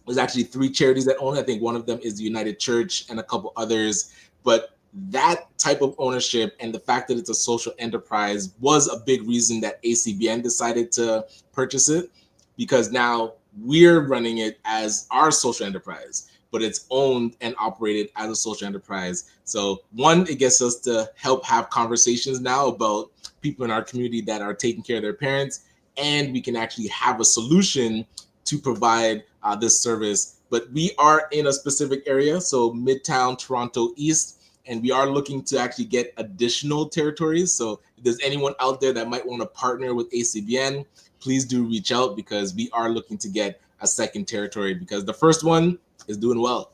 There's actually 3 charities that own it. I think one of them is the United Church and a couple others. But that type of ownership and the fact that it's a social enterprise was a big reason that ACBN decided to purchase it, because now we're running it as our social enterprise, but it's owned and operated as a social enterprise. So one, it gets us to help have conversations now about people in our community that are taking care of their parents, and we can actually have a solution to provide this service. But we are in a specific area, so Midtown Toronto East, and we are looking to actually get additional territories. So if there's anyone out there that might want to partner with ACBN, please do reach out, because we are looking to get a second territory, because the first one is doing well.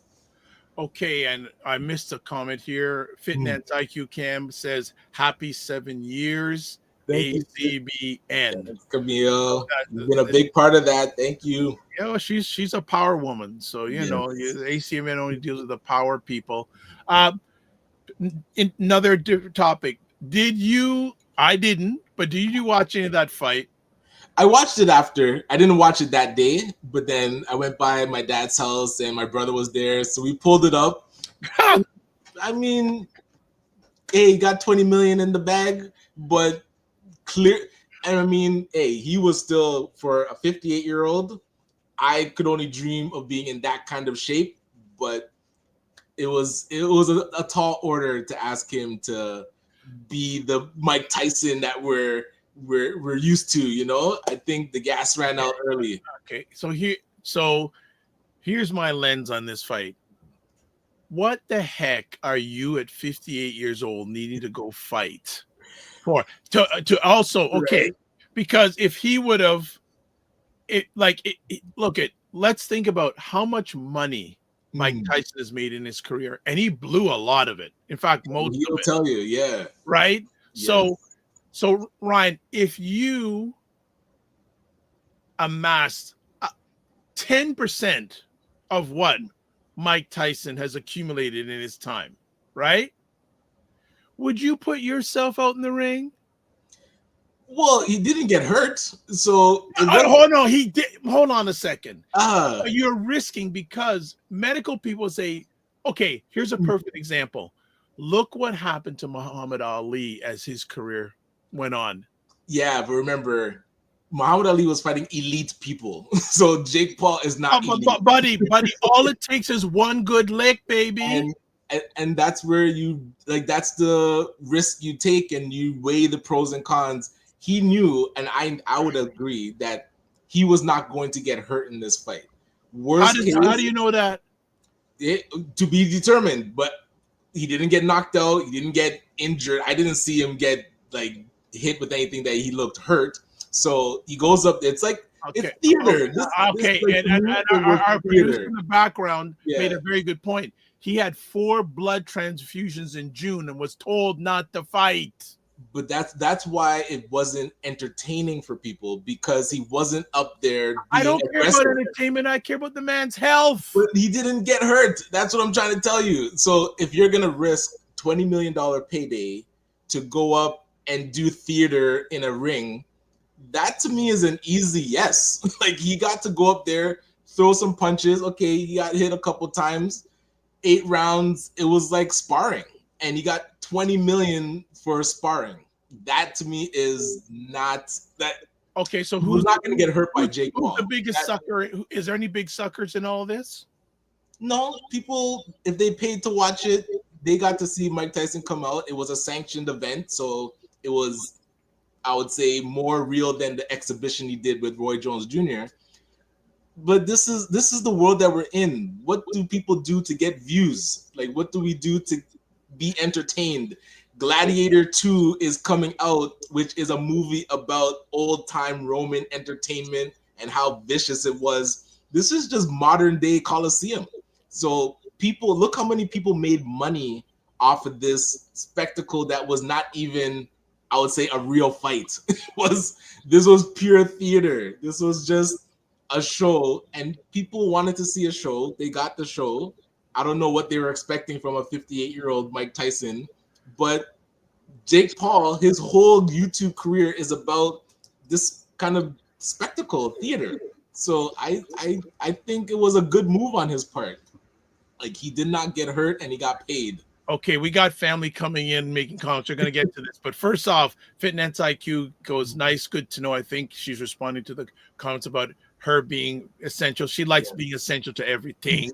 Okay, and I missed a comment here. Fitness IQ Cam says, happy 7 years, ACBN. Camille, you've been a big part of that. Thank you. You know, she's a power woman. So, you know, ACBN only deals with the power people. Another different topic. I didn't, but did you watch any of that fight? I watched it after. I didn't watch it that day, but then I went by my dad's house and my brother was there. So we pulled it up. I mean, hey, he got 20 million in the bag, but clear. And I mean, hey, he was still, for a 58-year-old, I could only dream of being in that kind of shape, but it was a tall order to ask him to be the Mike Tyson that we're used to, you know. I think the gas ran out early. Okay, so here's my lens on this fight. What the heck are you at 58 years old needing to go fight for? To also, okay, right. Because if he would have, let's think about how much money Mike Tyson has made in his career, and he blew a lot of it. In fact, most of it. He'll tell you, yeah. Right? Yes. So Ryan, if you amassed 10% of what Mike Tyson has accumulated in his time, right? Would you put yourself out in the ring? Well, he didn't get hurt, so he did. Hold on a second. You're risking, because medical people say, okay, here's a perfect example. Look what happened to Muhammad Ali as his career went on. Yeah, but remember, Muhammad Ali was fighting elite people, so Jake Paul is not elite. Buddy, all it takes is one good lick, baby. And that's where that's the risk you take, and you weigh the pros and cons. He knew, and I would agree that he was not going to get hurt in this fight. How do you know that? To be determined, but he didn't get knocked out. He didn't get injured. I didn't see him get like hit with anything that he looked hurt. So he goes up there. It's like it's theater. Our producer in the background made a very good point. He had 4 blood transfusions in June and was told not to fight. But that's why it wasn't entertaining for people, because he wasn't up there. I don't care about entertainment. I care about the man's health. But he didn't get hurt. That's what I'm trying to tell you. So if you're gonna risk $20 million payday to go up and do theater in a ring, that to me is an easy yes. Like, he got to go up there, throw some punches. Okay, he got hit a couple times. 8 rounds. It was like sparring, and he got 20 million for sparring. That to me is not that. Okay, so who's not going to get hurt by Jake Paul? Who's the biggest sucker? Is there any big suckers in all this? No, people, if they paid to watch it, they got to see Mike Tyson come out. It was a sanctioned event, so it was, I would say, more real than the exhibition he did with Roy Jones Jr. But this is the world that we're in. What do people do to get views? Like, what do we do to be entertained? Gladiator 2 is coming out, which is a movie about old-time Roman entertainment and how vicious it was. This is just modern-day Colosseum. So people, look how many people made money off of this spectacle that was not even, I would say, a real fight. This was pure theater. This was just a show, and people wanted to see a show. They got the show. I don't know what they were expecting from a 58-year-old Mike Tyson, but Jake Paul, his whole YouTube career is about this kind of spectacle theater. So I think it was a good move on his part. Like, he did not get hurt and he got paid. Okay, we got family coming in making comments. We're going to get to this. But first off, Fitness IQ goes, nice, good to know. I think she's responding to the comments about her being essential. She likes being essential to everything.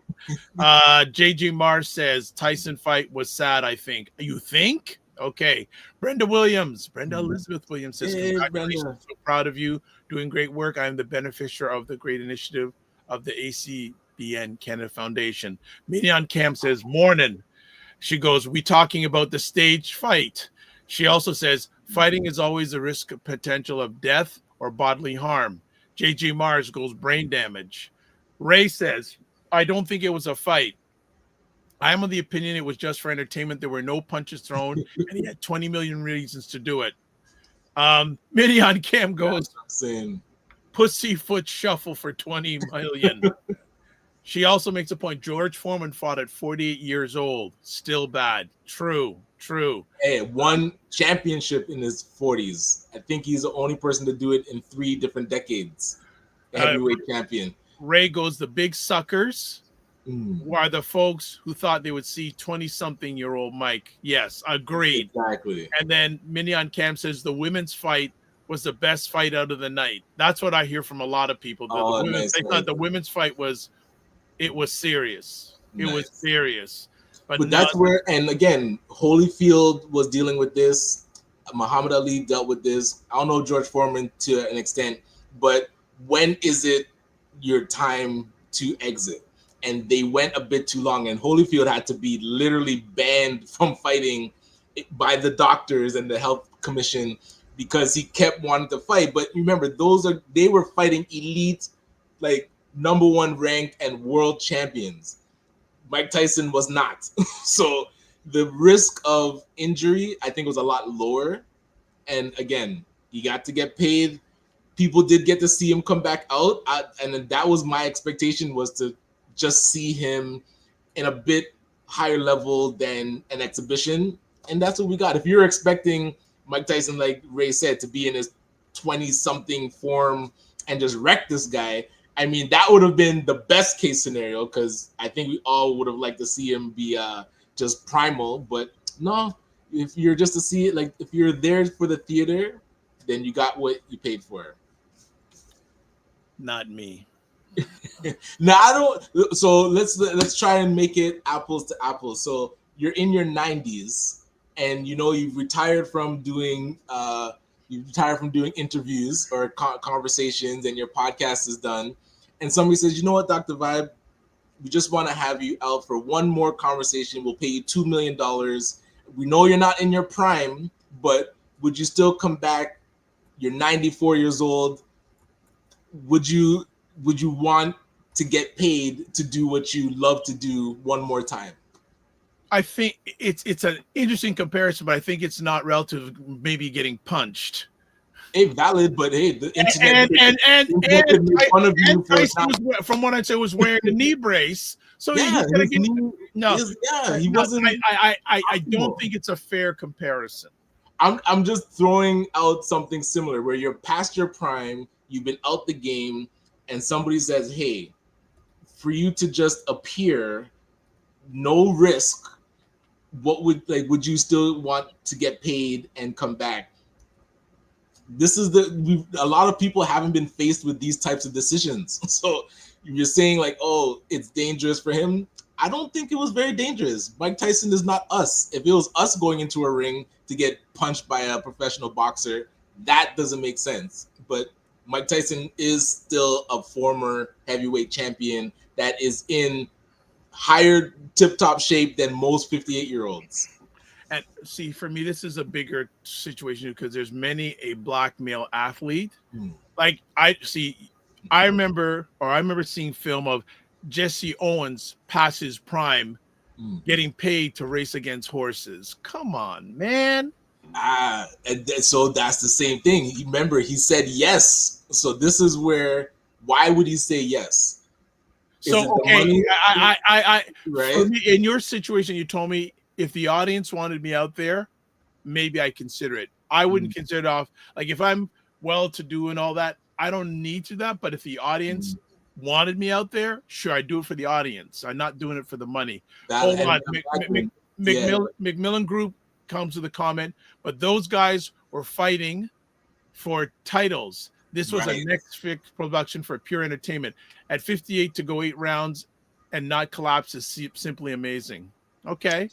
JG Mars says, Tyson fight was sad, I think. You think? Okay. Brenda Elizabeth Williams says, congratulations. I'm so proud of you. Doing great work. I am the beneficiary of the great initiative of the ACBN Canada Foundation. Minion Cam says, morning. She goes, we talking about the stage fight. She also says, fighting is always a risk of potential of death or bodily harm. JG Mars goes, brain damage. Ray says, I don't think it was a fight. I am of the opinion it was just for entertainment. There were no punches thrown, and he had 20 million reasons to do it. Minion Cam goes, pussyfoot shuffle for 20 million. She also makes a point. George Foreman fought at 48 years old. Still bad. True. Hey, won championship in his 40s. I think he's the only person to do it in 3 different decades. The heavyweight champion. Ray goes, the big suckers are the folks who thought they would see 20-something-year-old Mike. Yes, agreed. Exactly. And then Minion Cam says the women's fight was the best fight out of the night. That's what I hear from a lot of people. They thought the women's fight was serious. It was serious. But that's where, and again, Holyfield was dealing with this. Muhammad Ali dealt with this. I don't know George Foreman to an extent, but when is it your time to exit? And they went a bit too long, and Holyfield had to be literally banned from fighting by the doctors and the health commission because he kept wanting to fight. But remember, they were fighting elite, like number 1 ranked and world champions. Mike Tyson was not. So the risk of injury, I think, was a lot lower. And again, he got to get paid. People did get to see him come back out. And that was my expectation, was to just see him in a bit higher level than an exhibition. And that's what we got. If you're expecting Mike Tyson, like Ray said, to be in his 20-something form and just wreck this guy, I mean, that would have been the best case scenario, because I think we all would have liked to see him be just primal. But no, if you're just to see it, like if you're there for the theater, then you got what you paid for. Not me. Now I don't. So let's try and make it apples to apples. So you're in your 90s and you've retired from doing interviews or conversations, and your podcast is done, and somebody says, you know what, Dr. Vibe, we just want to have you out for one more conversation. We'll pay you $2 million. We know you're not in your prime, but would you still come back? You're 94 years old. Would you want to get paid to do what you love to do one more time? I think it's an interesting comparison, but I think it's not relative to maybe getting punched. Hey, valid, but hey, the internet and make fun of you for not... from what I said, was wearing a knee brace. So yeah, he wasn't. I don't think it's a fair comparison. I'm just throwing out something similar where you're past your prime, you've been out the game, and somebody says, hey, for you to just appear, no risk, would you still want to get paid and come back? This is a lot of people haven't been faced with these types of decisions. So you're saying like, oh, it's dangerous for him. I don't think it was very dangerous. Mike Tyson is not us. If it was us going into a ring to get punched by a professional boxer, that doesn't make sense. But Mike Tyson is still a former heavyweight champion that is in higher tip-top shape than most 58-year-olds. And see, for me, this is a bigger situation because there's many a black male athlete. Like I remember seeing film of Jesse Owens past his prime getting paid to race against horses. Come on, man. And so that's the same thing. Remember, he said yes. So this is where, why would he say yes? So okay, I right? For me, in your situation, you told me if the audience wanted me out there, maybe I consider it. I wouldn't consider it off. Like if I'm well-to-do and all that, I don't need to that. But if the audience wanted me out there, sure, I do it for the audience. I'm not doing it for the money. Hold on, McMillan Group comes with a comment, but those guys were fighting for titles. This was a Netflix production for pure entertainment. At 58 to go 8 rounds and not collapse is simply amazing. Okay.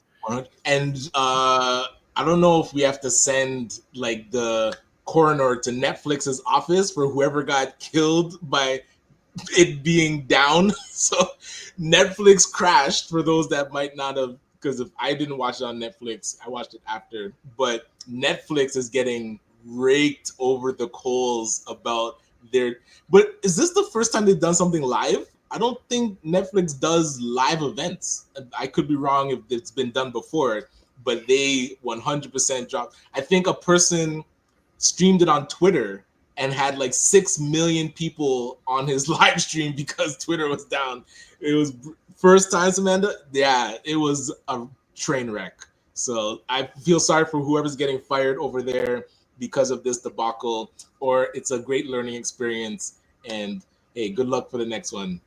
And I don't know if we have to send like the coroner to Netflix's office for whoever got killed by it being down. So Netflix crashed, for those that might not have, because if I didn't watch it on Netflix, I watched it after. But Netflix is getting raked over the coals about their... But is this the first time they've done something live? I don't think Netflix does live events. I could be wrong if it's been done before, but they 100% dropped. I think a person streamed it on Twitter and had like 6 million people on his live stream because Twitter was down. It was first time, Samantha. Yeah, it was a train wreck. So I feel sorry for whoever's getting fired over there because of this debacle, or it's a great learning experience. And hey, good luck for the next one.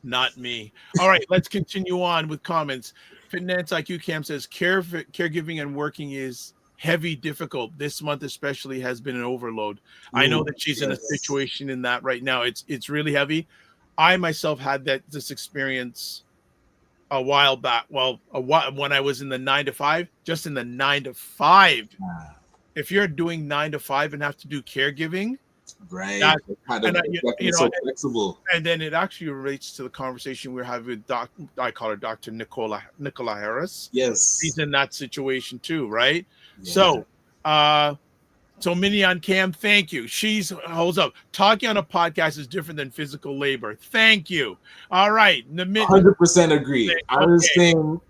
Not me. All right, let's continue on with comments. Finance IQ Cam says caregiving and working is heavy, difficult. This month especially has been an overload. I know that she's in a situation in that right now. It's really heavy. I myself had this experience a while back. Well, when I was in the 9 to 5, just in the 9 to 5. If you're doing 9 to 5 and have to do caregiving, right? So flexible. And then it actually relates to the conversation we're having with I call her Dr. Nicola Harris. Yes, she's in that situation too, right? Yeah. So Minnie on Cam, thank you. She's holds up. Talking on a podcast is different than physical labor. Thank you. All right, 100% agree. I was saying,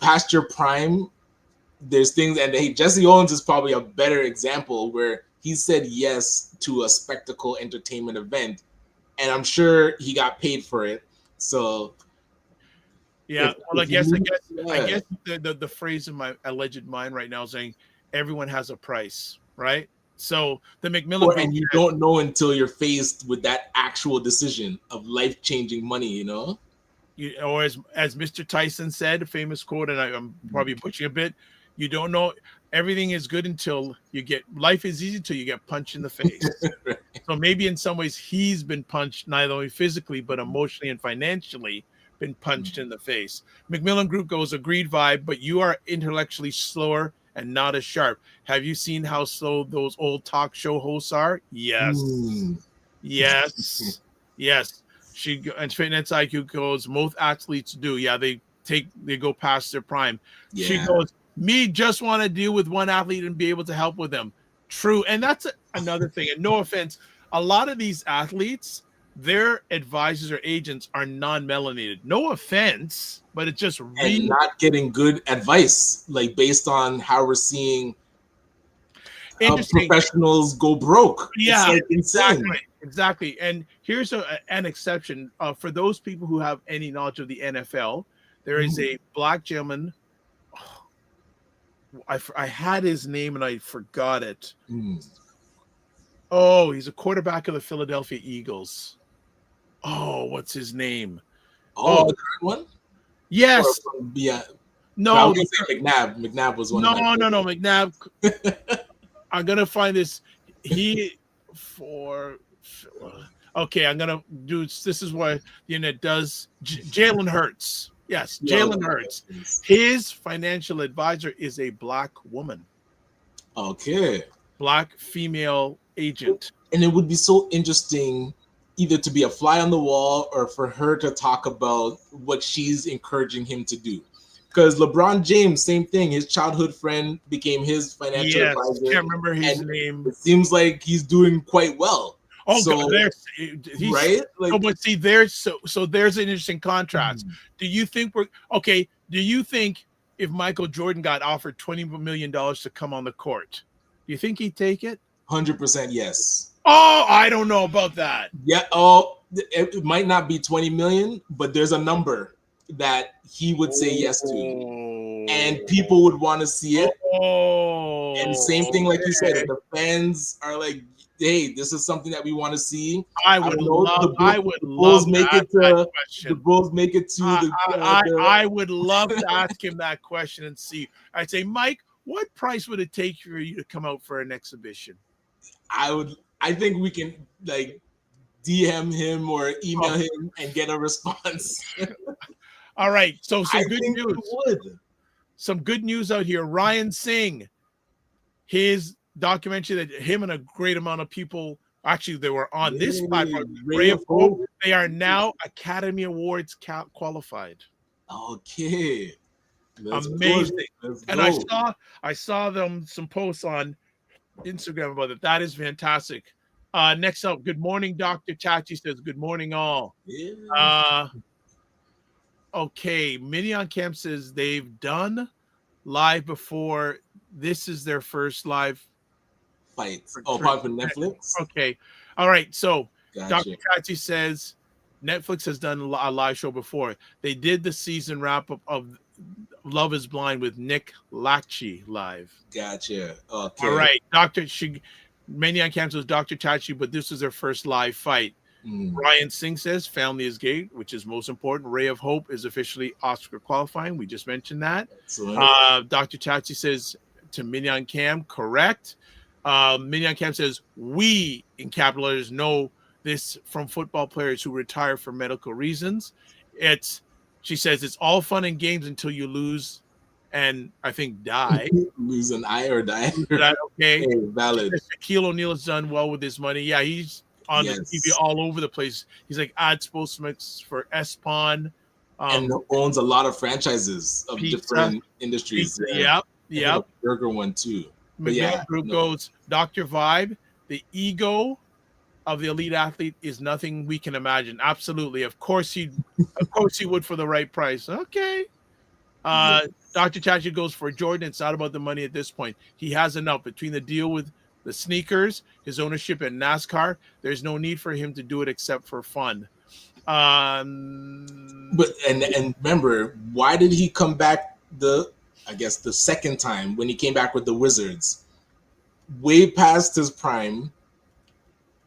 past your prime, there's things, and hey, Jesse Owens is probably a better example where he said yes to a spectacle entertainment event, and I'm sure he got paid for it. So, yeah, I guess the phrase in my alleged mind right now is saying everyone has a price, right? So the McMillan, and you don't know until you're faced with that actual decision of life-changing money, or as Mr. Tyson said, a famous quote, and I'm probably butchering a bit. You don't know. Everything is good until life is easy until you get punched in the face. So maybe in some ways he's been punched not only physically, but emotionally and financially been punched in the face. Macmillan Group goes, agreed vibe, but you are intellectually slower and not as sharp. Have you seen how slow those old talk show hosts are? Yes. Yes. Yes. And Fitness IQ goes, most athletes do. Yeah, they go past their prime. Yeah. She goes, me just want to deal with one athlete and be able to help with them. True. And that's another thing. And no offense, a lot of these athletes, their advisors or agents are non-melanated. No offense, but it's just really and not getting good advice, like based on how we're seeing professionals go broke. Yeah, it's like insane. Exactly. And here's an exception for those people who have any knowledge of the NFL. There is a black gentleman. I had his name and I forgot it. Oh, he's a quarterback of the Philadelphia Eagles. Oh, what's his name? Oh, the current one? Yes. Yeah. No, I was gonna say McNabb. McNabb was one. No, McNabb. I'm gonna find this. Okay, I'm gonna do. This is what the internet does. Jalen Hurts. Yes, Jalen Hurts. His financial advisor is a black woman. Okay. Black female agent. And it would be so interesting either to be a fly on the wall or for her to talk about what she's encouraging him to do. Because LeBron James, same thing. His childhood friend became his financial advisor. I can't remember his name. It seems like he's doing quite well. Oh, so, God, right? Like, but see, there's there's an interesting contrast. Do you think do you think if Michael Jordan got offered $20 million to come on the court, do you think he'd take it? 100% yes. Oh, I don't know about that. Yeah. Oh, it might not be 20 million, but there's a number that he would say yes to, and people would want to see it. And same thing, like you said, if the fans are like, hey, this is something that we want to see. I would love to ask him that question and see. I'd say, Mike, what price would it take for you to come out for an exhibition? I think we can like DM him or email him and get a response. All right. So some good news. Some good news out here. Ryan Singh, his documentary that him and a great amount of people actually they were on this platform. Ray of Hope. They are now Academy Awards qualified. Okay. Amazing. And I saw them some posts on Instagram about it. That is fantastic. Next up, good morning, Dr. Chachi says, good morning, all. Yeah. Okay, Minion Camp says they've done live before. This is their first live fight. Apart from Netflix? Okay. All right. So gotcha. Dr. Chachi says Netflix has done a live show before. They did the season wrap-up of Love is Blind with Nick Lachey live. Gotcha. Okay. All right. Many on campus was Dr. Chachi, but this was their first live fight. Ryan Singh says family is gay, which is most important. Ray of Hope is officially Oscar qualifying. We just mentioned that. Dr. Chachi says to Minion Cam, correct. Minion Cam says, we in capital letters know this from football players who retire for medical reasons. She says it's all fun and games until you lose and I think die. Lose an eye or die. Okay. Hey, valid. Shaquille O'Neal has done well with his money. Yeah, he's on the TV all over the place. He's like ad spokesman for Espon. And owns a lot of franchises of different industries. Yep. Burger one too. Group goes, Dr. Vibe, the ego of the elite athlete is nothing we can imagine. Absolutely. Of course he would for the right price. Okay. Dr. Chachi goes for Jordan. It's not about the money at this point. He has enough between the deal with the sneakers, his ownership in NASCAR. There's no need for him to do it except for fun. But remember, why did he come back the second time when he came back with the Wizards? Way past his prime.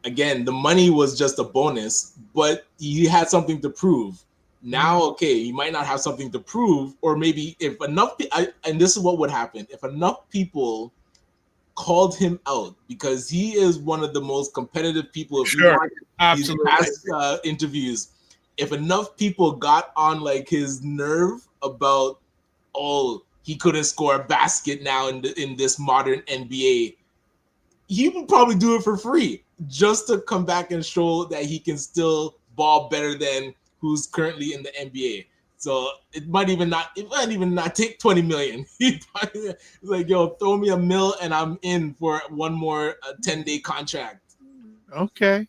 Again, the money was just a bonus, but he had something to prove. Now, okay, he might not have something to prove, or maybe if enough, and this is what would happen, if enough people called him out, because he is one of the most competitive people. If you watch these past interviews, if enough people got on like his nerve about, oh, he couldn't score a basket now in this modern NBA, he would probably do it for free just to come back and show that he can still ball better than who's currently in the NBA. So it might even not take 20 million. He's like, yo, throw me $1 million and I'm in for one more 10-day contract. Okay.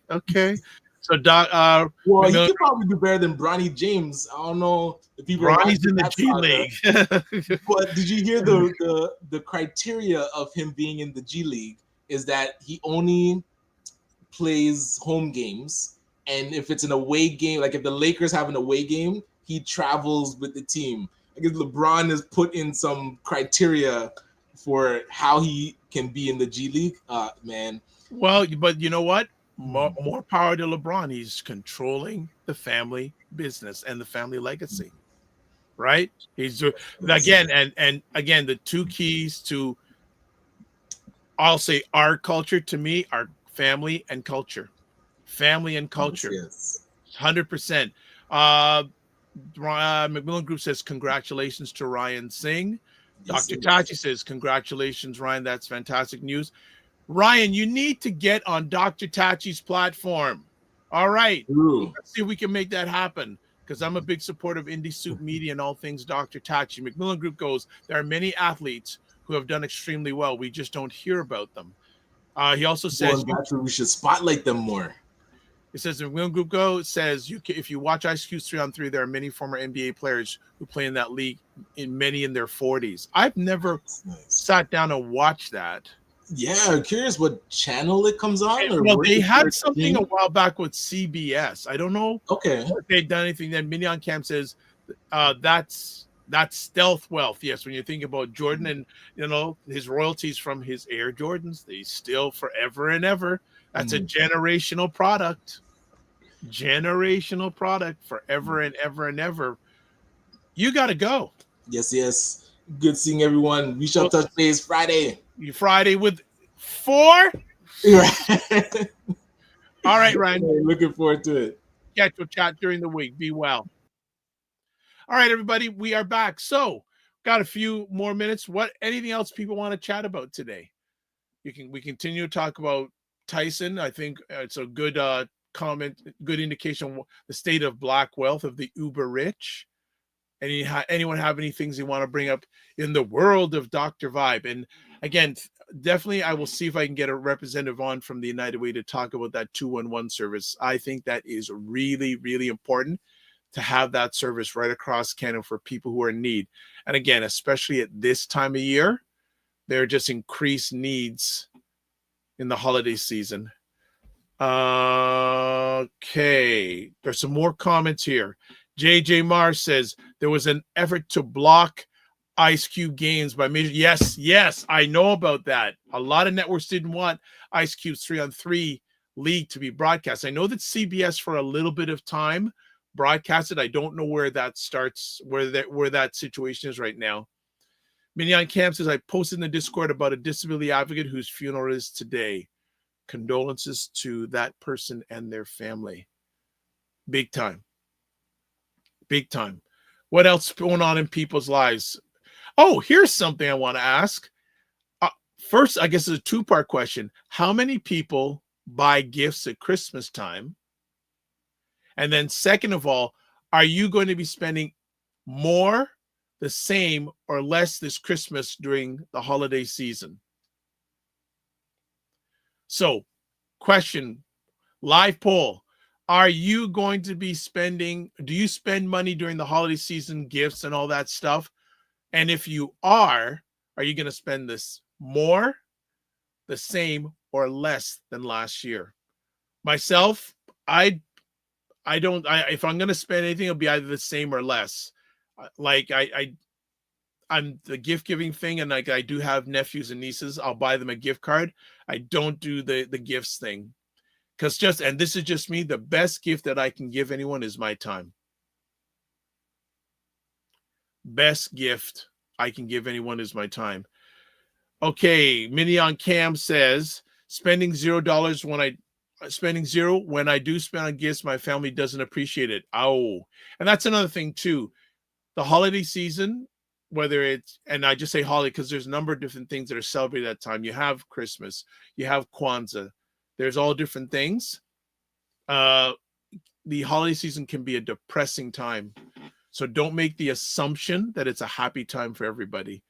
So well, he could probably do better than Bronny James. I don't know if people Bronny's in the G League. But did you hear the criteria of him being in the G League is that he only plays home games, and if it's an away game, like if the Lakers have an away game, he travels with the team. I guess LeBron has put in some criteria for how he can be in the G League. Man. Well, but you know what? More power to LeBron. He's controlling the family business and the family legacy, right? He's again, and again, the two keys to, I'll say, our culture to me are family and culture. Family and culture. Yes. 100%. Macmillan Group says congratulations to Ryan Singh. Yes, Dr. Tachi says congratulations, Ryan. That's fantastic news. Ryan, you need to get on Dr. Tachi's platform. All right. Ooh. Let's see if we can make that happen, because I'm a big supporter of Indie Soup Media and all things Dr. Tachi. Macmillan Group goes, there are many athletes who have done extremely well. We just don't hear about them. He also says we should spotlight them more. It says the Macmillan Group Go says if you watch Ice Cube's 3-on-3, there are many former NBA players who play in that league, many in their 40s. I've never sat down and watched that. Yeah, I'm curious what channel it comes on. Or well, they had something a while back with CBS. I don't know. Okay. If they've done anything. Then Mignon Camp says that's stealth wealth. Yes, when you think about Jordan and his royalties from his Air Jordans, they still forever and ever. That's a generational product. Generational product forever and ever and ever. You got to go. Yes. Good seeing everyone. We shall touch base Friday. Friday with 4. All right, Ryan. Looking forward to it. Catch your chat during the week. Be well. All right, everybody. We are back. So, got a few more minutes. Anything else people want to chat about today? We continue to talk about Tyson. I think it's a good comment, good indication of the state of black wealth of the uber rich. Anyone have any things they want to bring up in the world of Dr. Vibe? And again, definitely I will see if I can get a representative on from the United Way to talk about that 211 service. I think that is really, really important to have that service right across Canada for people who are in need. And again, especially at this time of year, there are just increased needs in the holiday season. Okay, there's some more comments here. JJ Mars says there was an effort to block Ice Cube games by major. Yes, I know about that. A lot of networks didn't want Ice Cube's 3-on-3 league to be broadcast. I know that CBS for a little bit of time broadcasted. I don't know where that starts, where that situation is right now. Mignon Camp says, I posted in the Discord about a disability advocate whose funeral is today. Condolences to that person and their family. Big time. Big time. What else is going on in people's lives? Oh, here's something I want to ask. First, I guess it's a two-part question. How many people buy gifts at Christmas time? And then second of all, are you going to be spending more, the same, or less this Christmas during the holiday season? So, question, live poll. Are you going to be do you spend money during the holiday season, gifts and all that stuff? And if you are you going to spend this more, the same, or less than last year? Myself, if I'm going to spend anything, it'll be either the same or less. Like I'm the gift giving thing, and like I do have nephews and nieces. I'll buy them a gift card. I don't do the gifts thing. And this is just me, the best gift that I can give anyone is my time. Best gift I can give anyone is my time. Okay, Mini on Cam says, spending $0 when I spending zero. When I do spend on gifts, my family doesn't appreciate it. Oh, and that's another thing too. The holiday season, whether it's, and I just say holiday because there's a number of different things that are celebrated at that time. You have Christmas, you have Kwanzaa. There's all different things. The holiday season can be a depressing time. So don't make the assumption that it's a happy time for everybody.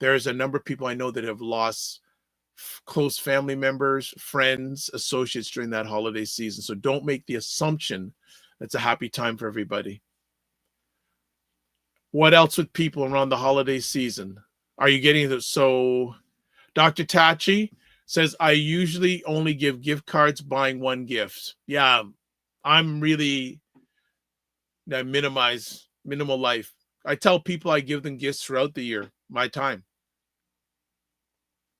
There's a number of people I know that have lost close family members, friends, associates during that holiday season. So don't make the assumption it's a happy time for everybody. What else with people around the holiday season? Are you getting this? So Dr. Tachi says, I usually only give gift cards buying one gift. Yeah, I'm really minimal life. I tell people I give them gifts throughout the year. My time.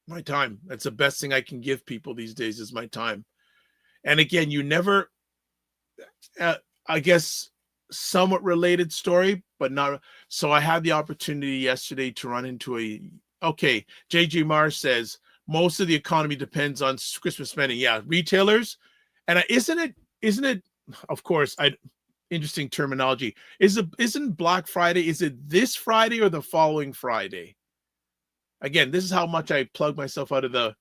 That's the best thing I can give people these days is my time. And again, you never, I guess, somewhat related story, but not. So I had the opportunity yesterday to run into JJ Mars says, most of the economy depends on Christmas spending. Yeah, retailers. And isn't it, of course, interesting terminology. Isn't Black Friday, is it this Friday or the following Friday? Again, this is how much I plug myself out of the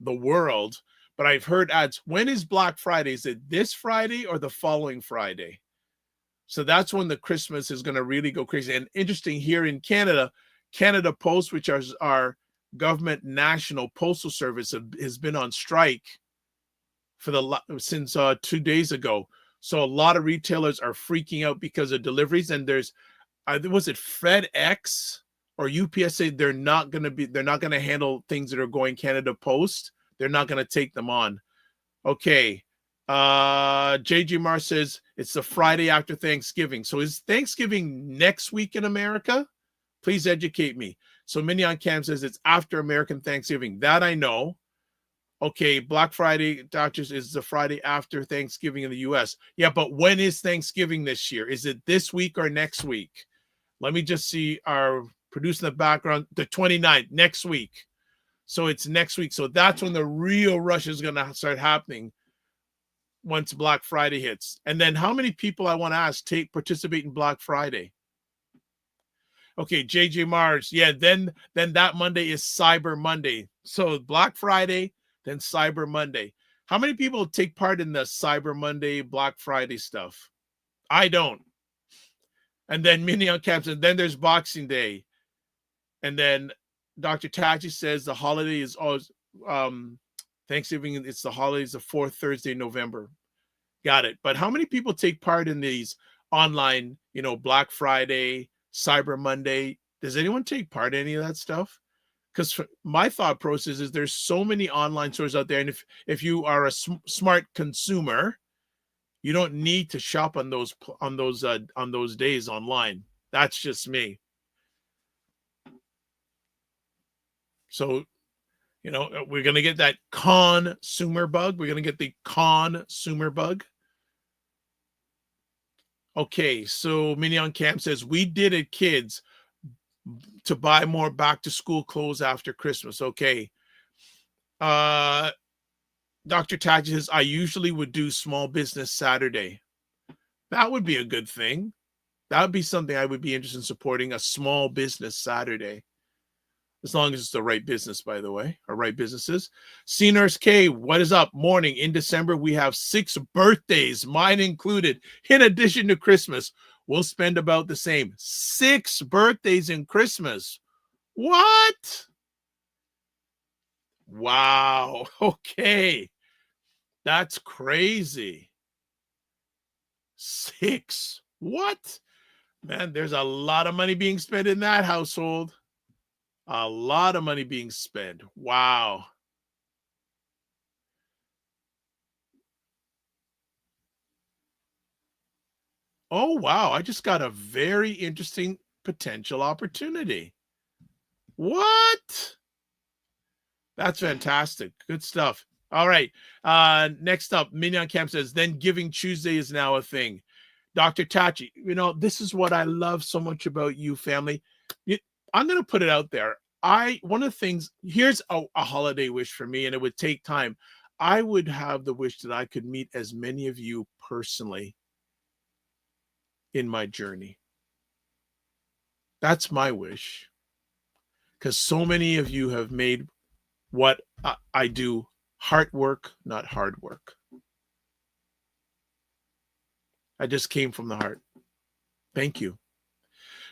world, but I've heard ads. When is Black Friday? Is it this Friday or the following Friday? So that's when the Christmas is going to really go crazy. And interesting here in Canada, Canada Post, which is our government national postal service, has been on strike since 2 days ago. So a lot of retailers are freaking out because of deliveries. And there's, was it FedEx or UPS say they're not going to handle things that are going Canada Post. They're not going to take them on. Okay. JG Mar says it's the Friday after Thanksgiving. So is Thanksgiving next week in America? Please educate me. So Mignon Cam says it's after American Thanksgiving. That I know. Okay, Black Friday, doctors, is the Friday after Thanksgiving in the US. Yeah, but when is Thanksgiving this year? Is it this week or next week? Let me just see our producer in the background. The 29th, next week. So it's next week. So that's when the real rush is going to start happening once Black Friday hits. And then how many people, I want to ask, participate in Black Friday? Okay, JJ Mars. Yeah, then that Monday is Cyber Monday. So Black Friday, then Cyber Monday. How many people take part in the Cyber Monday, Black Friday stuff? I don't. And then Mignon Camps, and then there's Boxing Day. And then Dr. Tachi says the holiday is always Thanksgiving. It's the holidays, the fourth Thursday in November. Got it. But how many people take part in these online, Black Friday, Cyber Monday? Does anyone take part in any of that stuff? Because my thought process is there's so many online stores out there. And if you are a smart consumer, you don't need to shop on those days online. That's just me. So, we're going to get that consumer bug. We're going to get the consumer bug. Okay, so Mignon Camp says, we did it, kids, to buy more back-to-school clothes after Christmas. Okay. Dr. Taj says, I usually would do Small Business Saturday. That would be a good thing. That would be something I would be interested in supporting, a Small Business Saturday. As long as it's the right business, by the way, or right businesses. C Nurse K, what is up? Morning. In December, we have 6 birthdays, mine included. In addition to Christmas, we'll spend about the same. 6 birthdays in Christmas. What? Wow. Okay. That's crazy. 6. What? Man, there's a lot of money being spent in that household. A lot of money being spent. Wow. Oh, wow. I just got a very interesting potential opportunity. What? That's fantastic. Good stuff. All right. Next up, Mignon Camp says, then Giving Tuesday is now a thing. Dr. Tachi, this is what I love so much about you, family. I'm going to put it out there. One of the things, here's a holiday wish for me, and it would take time. I would have the wish that I could meet as many of you personally in my journey. That's my wish. Because so many of you have made what I do heart work, not hard work. I just came from the heart. Thank you.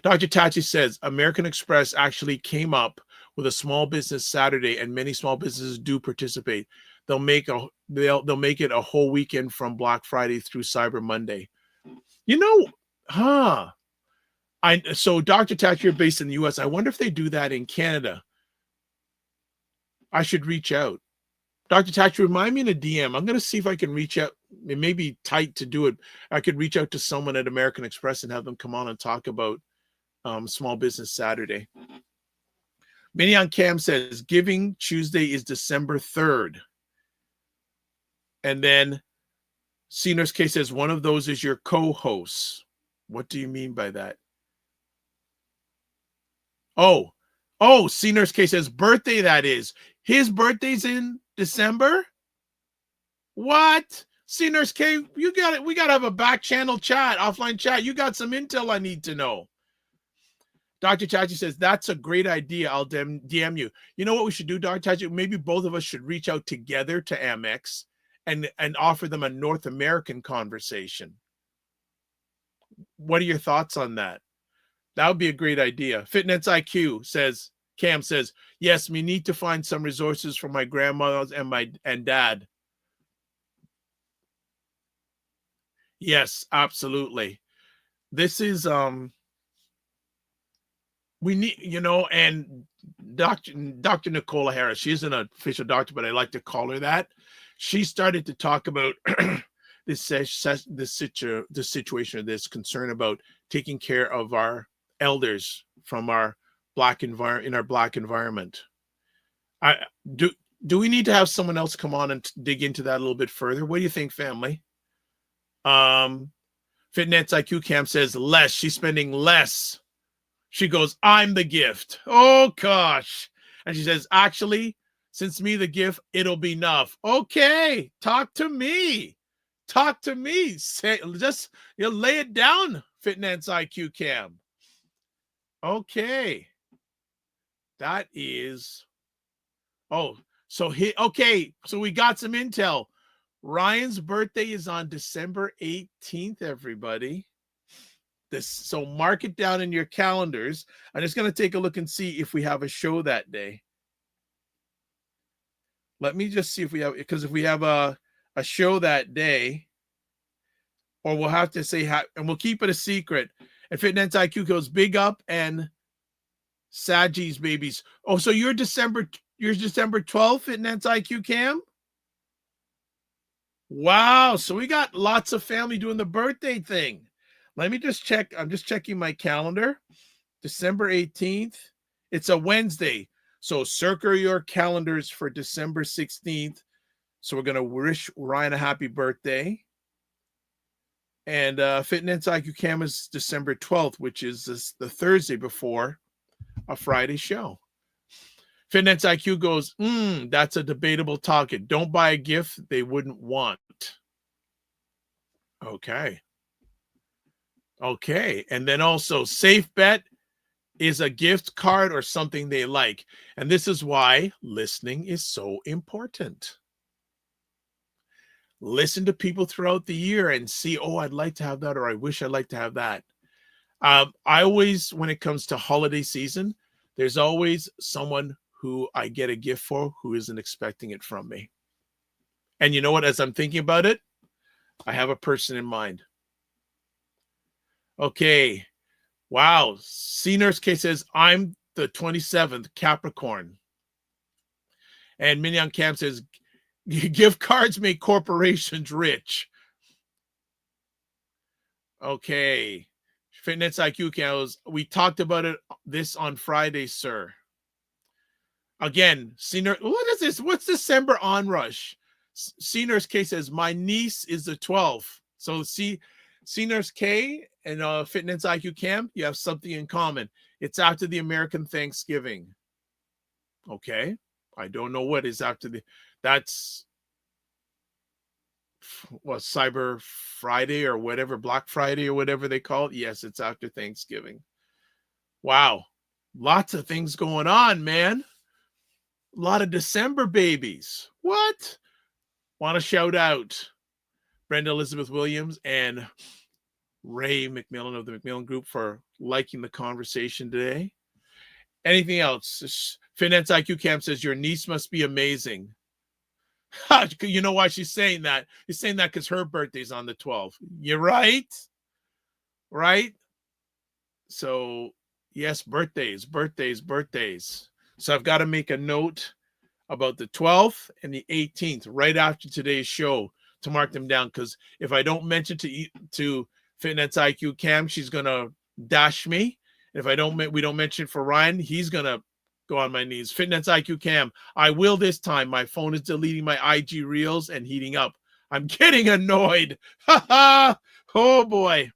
Dr. Tachi says American Express actually came up with a small business Saturday, and many small businesses do participate. They'll make it a whole weekend from Black Friday through Cyber Monday. You know, so Dr. Tachi, you're based in the US. I wonder if they do that in Canada. I should reach out. Dr. Tachi, remind me in a DM. I'm going to see if I can reach out. It may be tight to do it. I could reach out to someone at American Express and have them come on and talk about Small Business Saturday. Minnie on Cam says Giving Tuesday is December 3rd. And then Senior's K says one of those is your co-hosts. What do you mean by that? Oh, Senior's K says birthday, that is. His birthday's in December? What? Senior's K, you got it. We got to have a back channel chat, offline chat. You got some intel I need to know. Dr. Tachi says, that's a great idea. I'll DM you. You know what we should do, Dr. Tachi? Maybe both of us should reach out together to Amex and offer them a North American conversation. What are your thoughts on that? That would be a great idea. Fitness IQ says, Cam says, yes, we need to find some resources for my grandmothers and dad. Yes, absolutely. This is we need, and Dr. Nicola Harris, she's an official doctor, but I like to call her that. She started to talk about this situation, or this concern about taking care of our elders from our Black environment. Do we need to have someone else come on and dig into that a little bit further? What do you think, family? Fitness IQ Cam says less. She's spending less. She goes, I'm the gift. Oh, gosh. And she says, actually, since me the gift, it'll be enough. Okay, talk to me. Talk to me. Say, just lay it down, Fitness IQ Cam. Okay. That is. So we got some intel. Ryan's birthday is on December 18th, everybody. So mark it down in your calendars. I'm just going to take a look and see if we have a show that day. Let me just see if we have, because if we have a show that day, or we'll have to say, and we'll keep it a secret. And Fitness IQ goes big up and Saji's babies. Oh, so you're December 12th, Fitness IQ Cam? Wow. So we got lots of family doing the birthday thing. Let me just check. I'm just checking my calendar. December 18th. It's a Wednesday. So circle your calendars for December 16th. So we're going to wish Ryan a happy birthday. And Fitness IQ Cam is December 12th, which is the Thursday before a Friday show. Fitness IQ goes, that's a debatable target. Don't buy a gift they wouldn't want. Okay. And then also, safe bet is a gift card or something they like. And this is why listening is so important. Listen to people throughout the year and see, I'd like to have that, or I wish I'd like to have that. I always, when it comes to holiday season, there's always someone who I get a gift for who isn't expecting it from me. And you know what? As I'm thinking about it, I have a person in mind. Okay. Wow. C-Nurse K says, I'm the 27th Capricorn. And Mignon Cam says, gift cards make corporations rich. Okay. Fitness IQ cows. We talked about this on Friday, sir. Again, Senior. What is this? What's December onrush? Senior's K says my niece is the 12th. So Senior's K and Fitness IQ Cam, you have something in common. It's after the American Thanksgiving. Okay, I don't know what is after the. That's Cyber Friday or whatever, Black Friday or whatever they call it. Yes, it's after Thanksgiving. Wow. Lots of things going on, man. A lot of December babies. What? Want to shout out Brenda Elizabeth Williams and Ray McMillan of the McMillan Group for liking the conversation today. Anything else? Finance IQ Camp says your niece must be amazing. You know why she's saying that? She's saying that because her birthday's on the 12th. You're right. Right? So, yes, birthdays. So I've got to make a note about the 12th and the 18th right after today's show to mark them down, because if I don't mention to Fitness IQ Cam, she's gonna dash me. And if we don't mention for Ryan, he's gonna go on my knees. Fitness IQ Cam, I will this time. My phone is deleting my IG reels and heating up. I'm getting annoyed. Oh boy.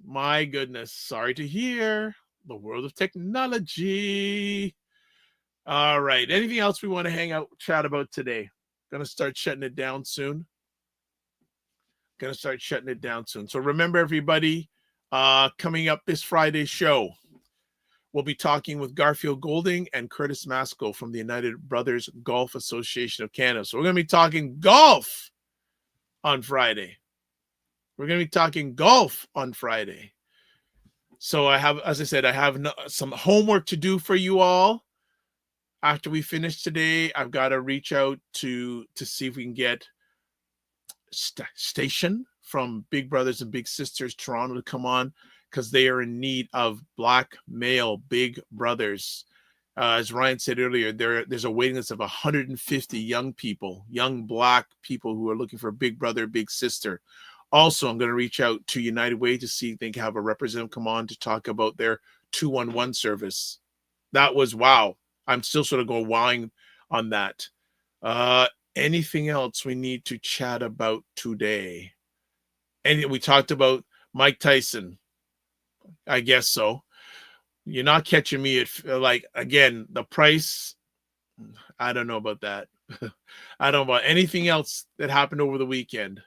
My goodness. Sorry to hear. The world of technology. All right. Anything else we want to chat about today? Gonna start shutting it down soon. So remember, everybody, coming up this Friday's show, we'll be talking with Garfield Golding and Curtis Masco from the United Brothers Golf Association of Canada. So we're going to be talking golf on Friday. So as I said, I have some homework to do for you all. After we finish today, I've got to reach out to see if we can get Station from Big Brothers and Big Sisters Toronto to come on, because they are in need of black male big brothers. As Ryan said earlier, there's a waiting list of 150 young black people who are looking for a big brother, big sister. Also, I'm going to reach out to United Way to see if they can have a representative come on to talk about their 211 service. That was wow. I'm still sort of going wowing on that. Anything else we need to chat about today? And we talked about Mike Tyson. I guess so. You're not catching me at, again, the price. I don't know about that. I don't know about anything else that happened over the weekend.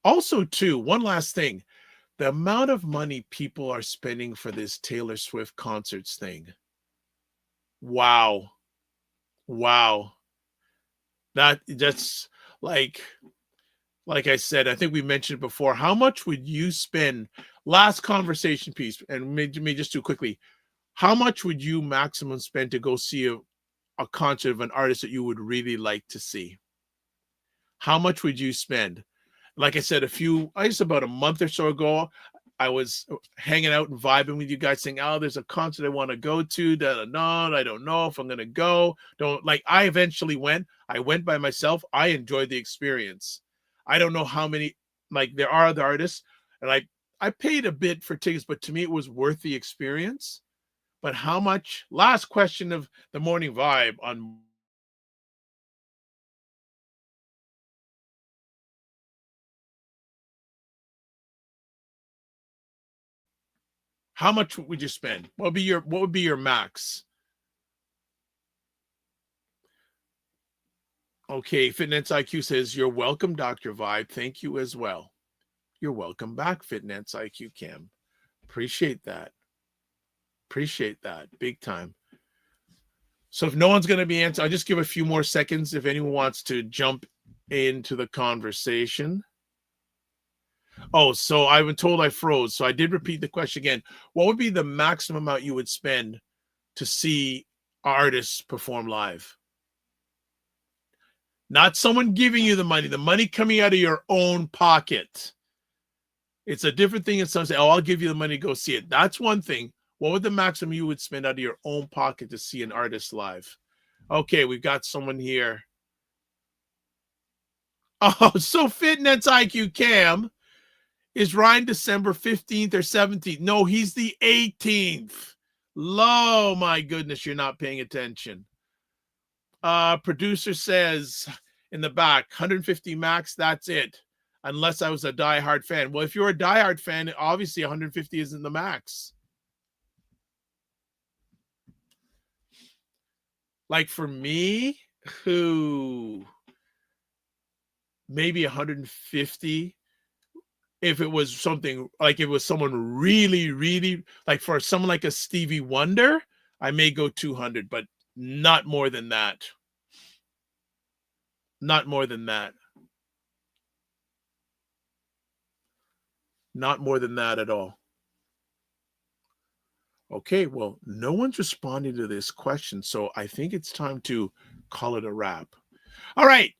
Also, too, one last thing. The amount of money people are spending for this Taylor Swift concerts thing. Wow. That's like I said, I think we mentioned before, how much would you spend, last conversation piece, and me just do quickly, how much would you maximum spend to go see a concert of an artist that you would really like to see? How much would you spend? Like I said, about a month or so ago, I was hanging out and vibing with you guys saying, oh, there's a concert I want to go to. I don't know if I'm going to go. I eventually went. I went by myself. I enjoyed the experience. I don't know how many, there are other artists, and I paid a bit for tickets, but to me, it was worth the experience. But how much? Last question of the morning vibe on how much would you spend? What would be your max? Okay, Fitness IQ says, you're welcome, Dr. Vibe. Thank you as well. You're welcome back, Fitness IQ Cam. Appreciate that. Big time. So if no one's going to be answering, I'll just give a few more seconds if anyone wants to jump into the conversation. Oh, so I've been told I froze. So I did repeat the question again. What would be the maximum amount you would spend to see artists perform live? Not someone giving you the money coming out of your own pocket. It's a different thing. And someone say, oh, I'll give you the money to go see it. That's one thing. What would the maximum you would spend out of your own pocket to see an artist live? Okay, we've got someone here. Oh, so Fitness IQ Cam, is Ryan December 15th or 17th? No, he's the 18th. Oh, my goodness, you're not paying attention. Producer says in the back, 150 max, that's it. Unless I was a diehard fan. Well, if you're a diehard fan, obviously 150 isn't the max. For me, who maybe 150. If it was something like, if it was someone really, really, like for someone like a Stevie Wonder, I may go 200, but not more than that. Not more than that. Not more than that at all. Okay, well, no one's responding to this question, so I think it's time to call it a wrap. All right.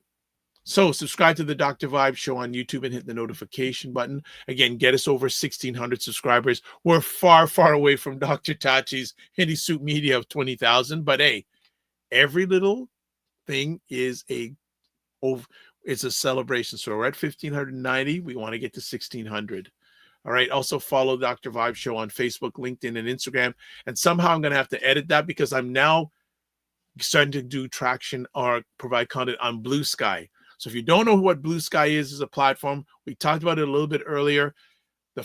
So subscribe to the Dr. Vibe Show on YouTube and hit the notification button. Again, get us over 1,600 subscribers. We're far, far away from Dr. Tachi's Hindi Soup Media of 20,000. But hey, every little thing is it's a celebration. So we're at 1,590. We want to get to 1,600. All right. Also follow Dr. Vibe Show on Facebook, LinkedIn, and Instagram. And somehow I'm going to have to edit that because I'm now starting to do traction or provide content on Blue Sky. So if you don't know what Blue Sky is a platform, we talked about it a little bit earlier.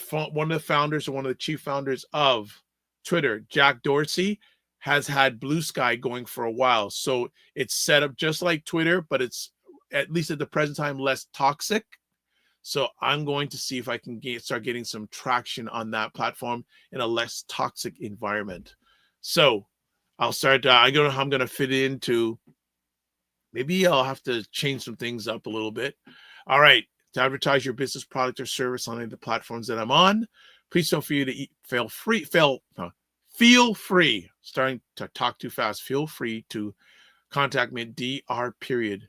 One of the founders or one of the chief founders of Twitter, Jack Dorsey, has had Blue Sky going for a while. So it's set up just like Twitter, but it's, at least at the present time, less toxic. So I'm going to see if I can start getting some traction on that platform in a less toxic environment. So I'll start, I don't know how I'm going to fit into. Maybe I'll have to change some things up a little bit. All right. To advertise your business, product, or service on any of the platforms that I'm on, please don't feel free. Starting to talk too fast. Feel free to contact me at dr.vibe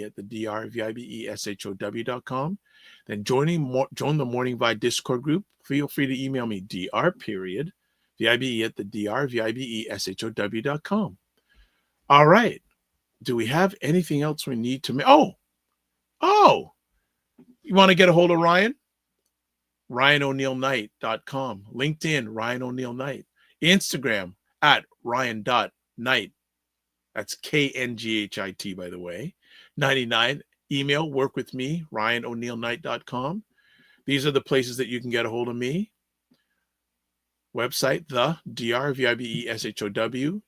at the drvibeshow.com. Then join the Morning Vibe Discord group. Feel free to email me dr.vibe at the drvibeshow.com. All right. Do we have anything else we need to make? Oh, you want to get a hold of Ryan? RyanO'NeillKnight.com. LinkedIn, Ryan O'Neill Knight. Instagram at Ryan.Knight. That's KNGHIT, by the way. 99. Email, work with me, RyanO'NeillKnight.com. These are the places that you can get a hold of me. Website, the drvibeshow.com.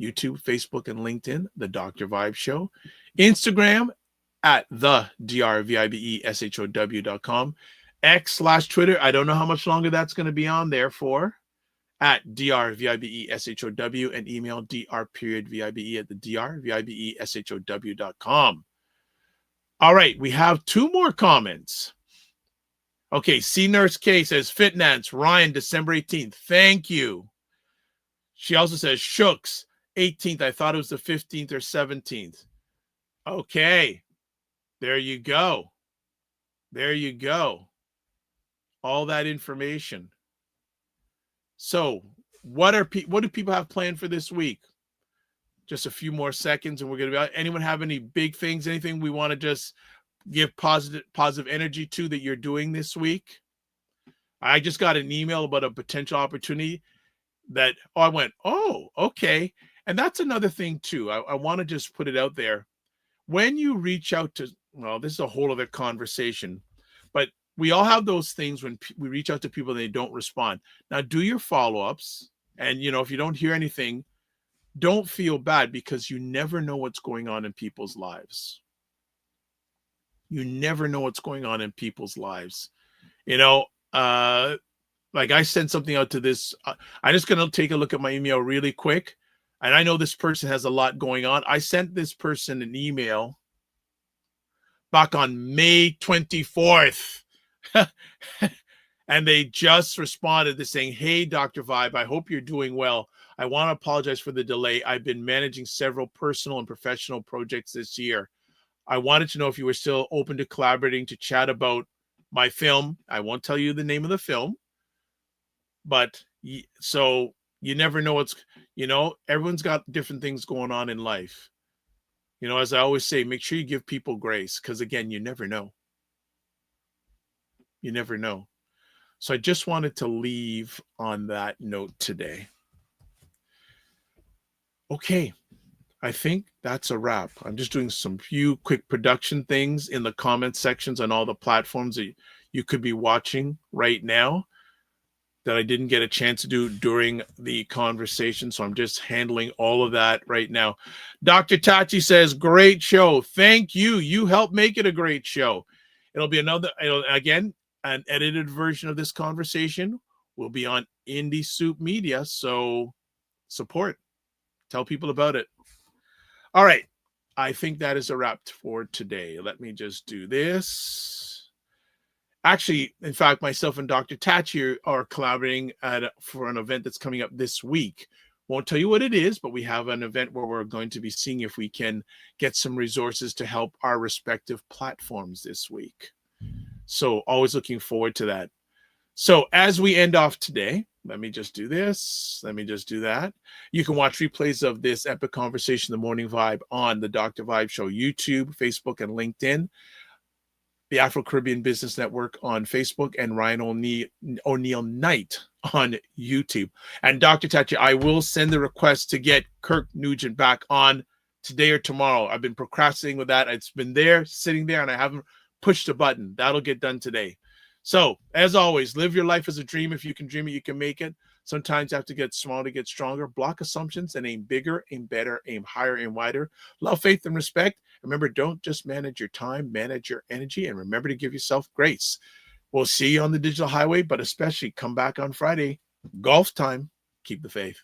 YouTube, Facebook, and LinkedIn, The Dr. Vibe Show. Instagram at the drvibeshow.com. X/Twitter, I don't know how much longer that's going to be on there for, at drvibeshow, and email dr.vibe at the drvibeshow.com. All right, we have two more comments. Okay, C Nurse K says, Fitnance, Ryan, December 18th. Thank you. She also says, Shooks, 18th. I thought it was the 15th or 17th. Okay. There you go. There you go. All that information. So what do people have planned for this week? Just a few more seconds and we're going to be, anyone have any big things, anything we want to just give positive energy to that you're doing this week? I just got an email about a potential opportunity that I went, okay. And that's another thing too. I want to just put it out there. When you reach out to, well, this is a whole other conversation, but we all have those things when we reach out to people and they don't respond. Now do your follow-ups. And, if you don't hear anything, don't feel bad because you never know what's going on in people's lives. You never know what's going on in people's lives. Like I sent something out to this. I'm just going to take a look at my email really quick. And I know this person has a lot going on. I sent this person an email back on May 24th. And they just responded to saying, hey, Dr. Vibe, I hope you're doing well. I want to apologize for the delay. I've been managing several personal and professional projects this year. I wanted to know if you were still open to collaborating to chat about my film. I won't tell you the name of the film. But so you never know everyone's got different things going on in life. As I always say, make sure you give people grace because, again, you never know. You never know. So I just wanted to leave on that note today. Okay. I think that's a wrap. I'm just doing some few quick production things in the comment sections on all the platforms that you could be watching right now. that I didn't get a chance to do during the conversation. So I'm just handling all of that right now. Dr. Tachi says, great show. Thank you. You helped make it a great show. It'll be again, an edited version of this conversation will be on Indie Soup Media. So support, tell people about it. All right. I think that is a wrap for today. Let me just do this. Actually, in fact, myself and Dr. Tachi are collaborating for an event that's coming up this week. Won't tell you what it is, but we have an event where we're going to be seeing if we can get some resources to help our respective platforms this week. So always looking forward to that. So as we end off today, let me just do this. Let me just do that. You can watch replays of this epic conversation, The Morning Vibe, on the Dr. Vibe Show, YouTube, Facebook, and LinkedIn. The Afro Caribbean Business Network on Facebook, and Ryan O'Neill Knight on YouTube. And Dr. Tachi, I will send the request to get Kirk Nugent back on today or tomorrow. I've been procrastinating with that. It's been there, sitting there, and I haven't pushed a button. That'll get done today. So, as always, live your life as a dream. If you can dream it, you can make it. Sometimes you have to get small to get stronger. Block assumptions and aim bigger, aim better, aim higher, aim wider. Love, faith, and respect. Remember, don't just manage your time, manage your energy, and remember to give yourself grace. We'll see you on the digital highway, but especially come back on Friday. Golf time. Keep the faith.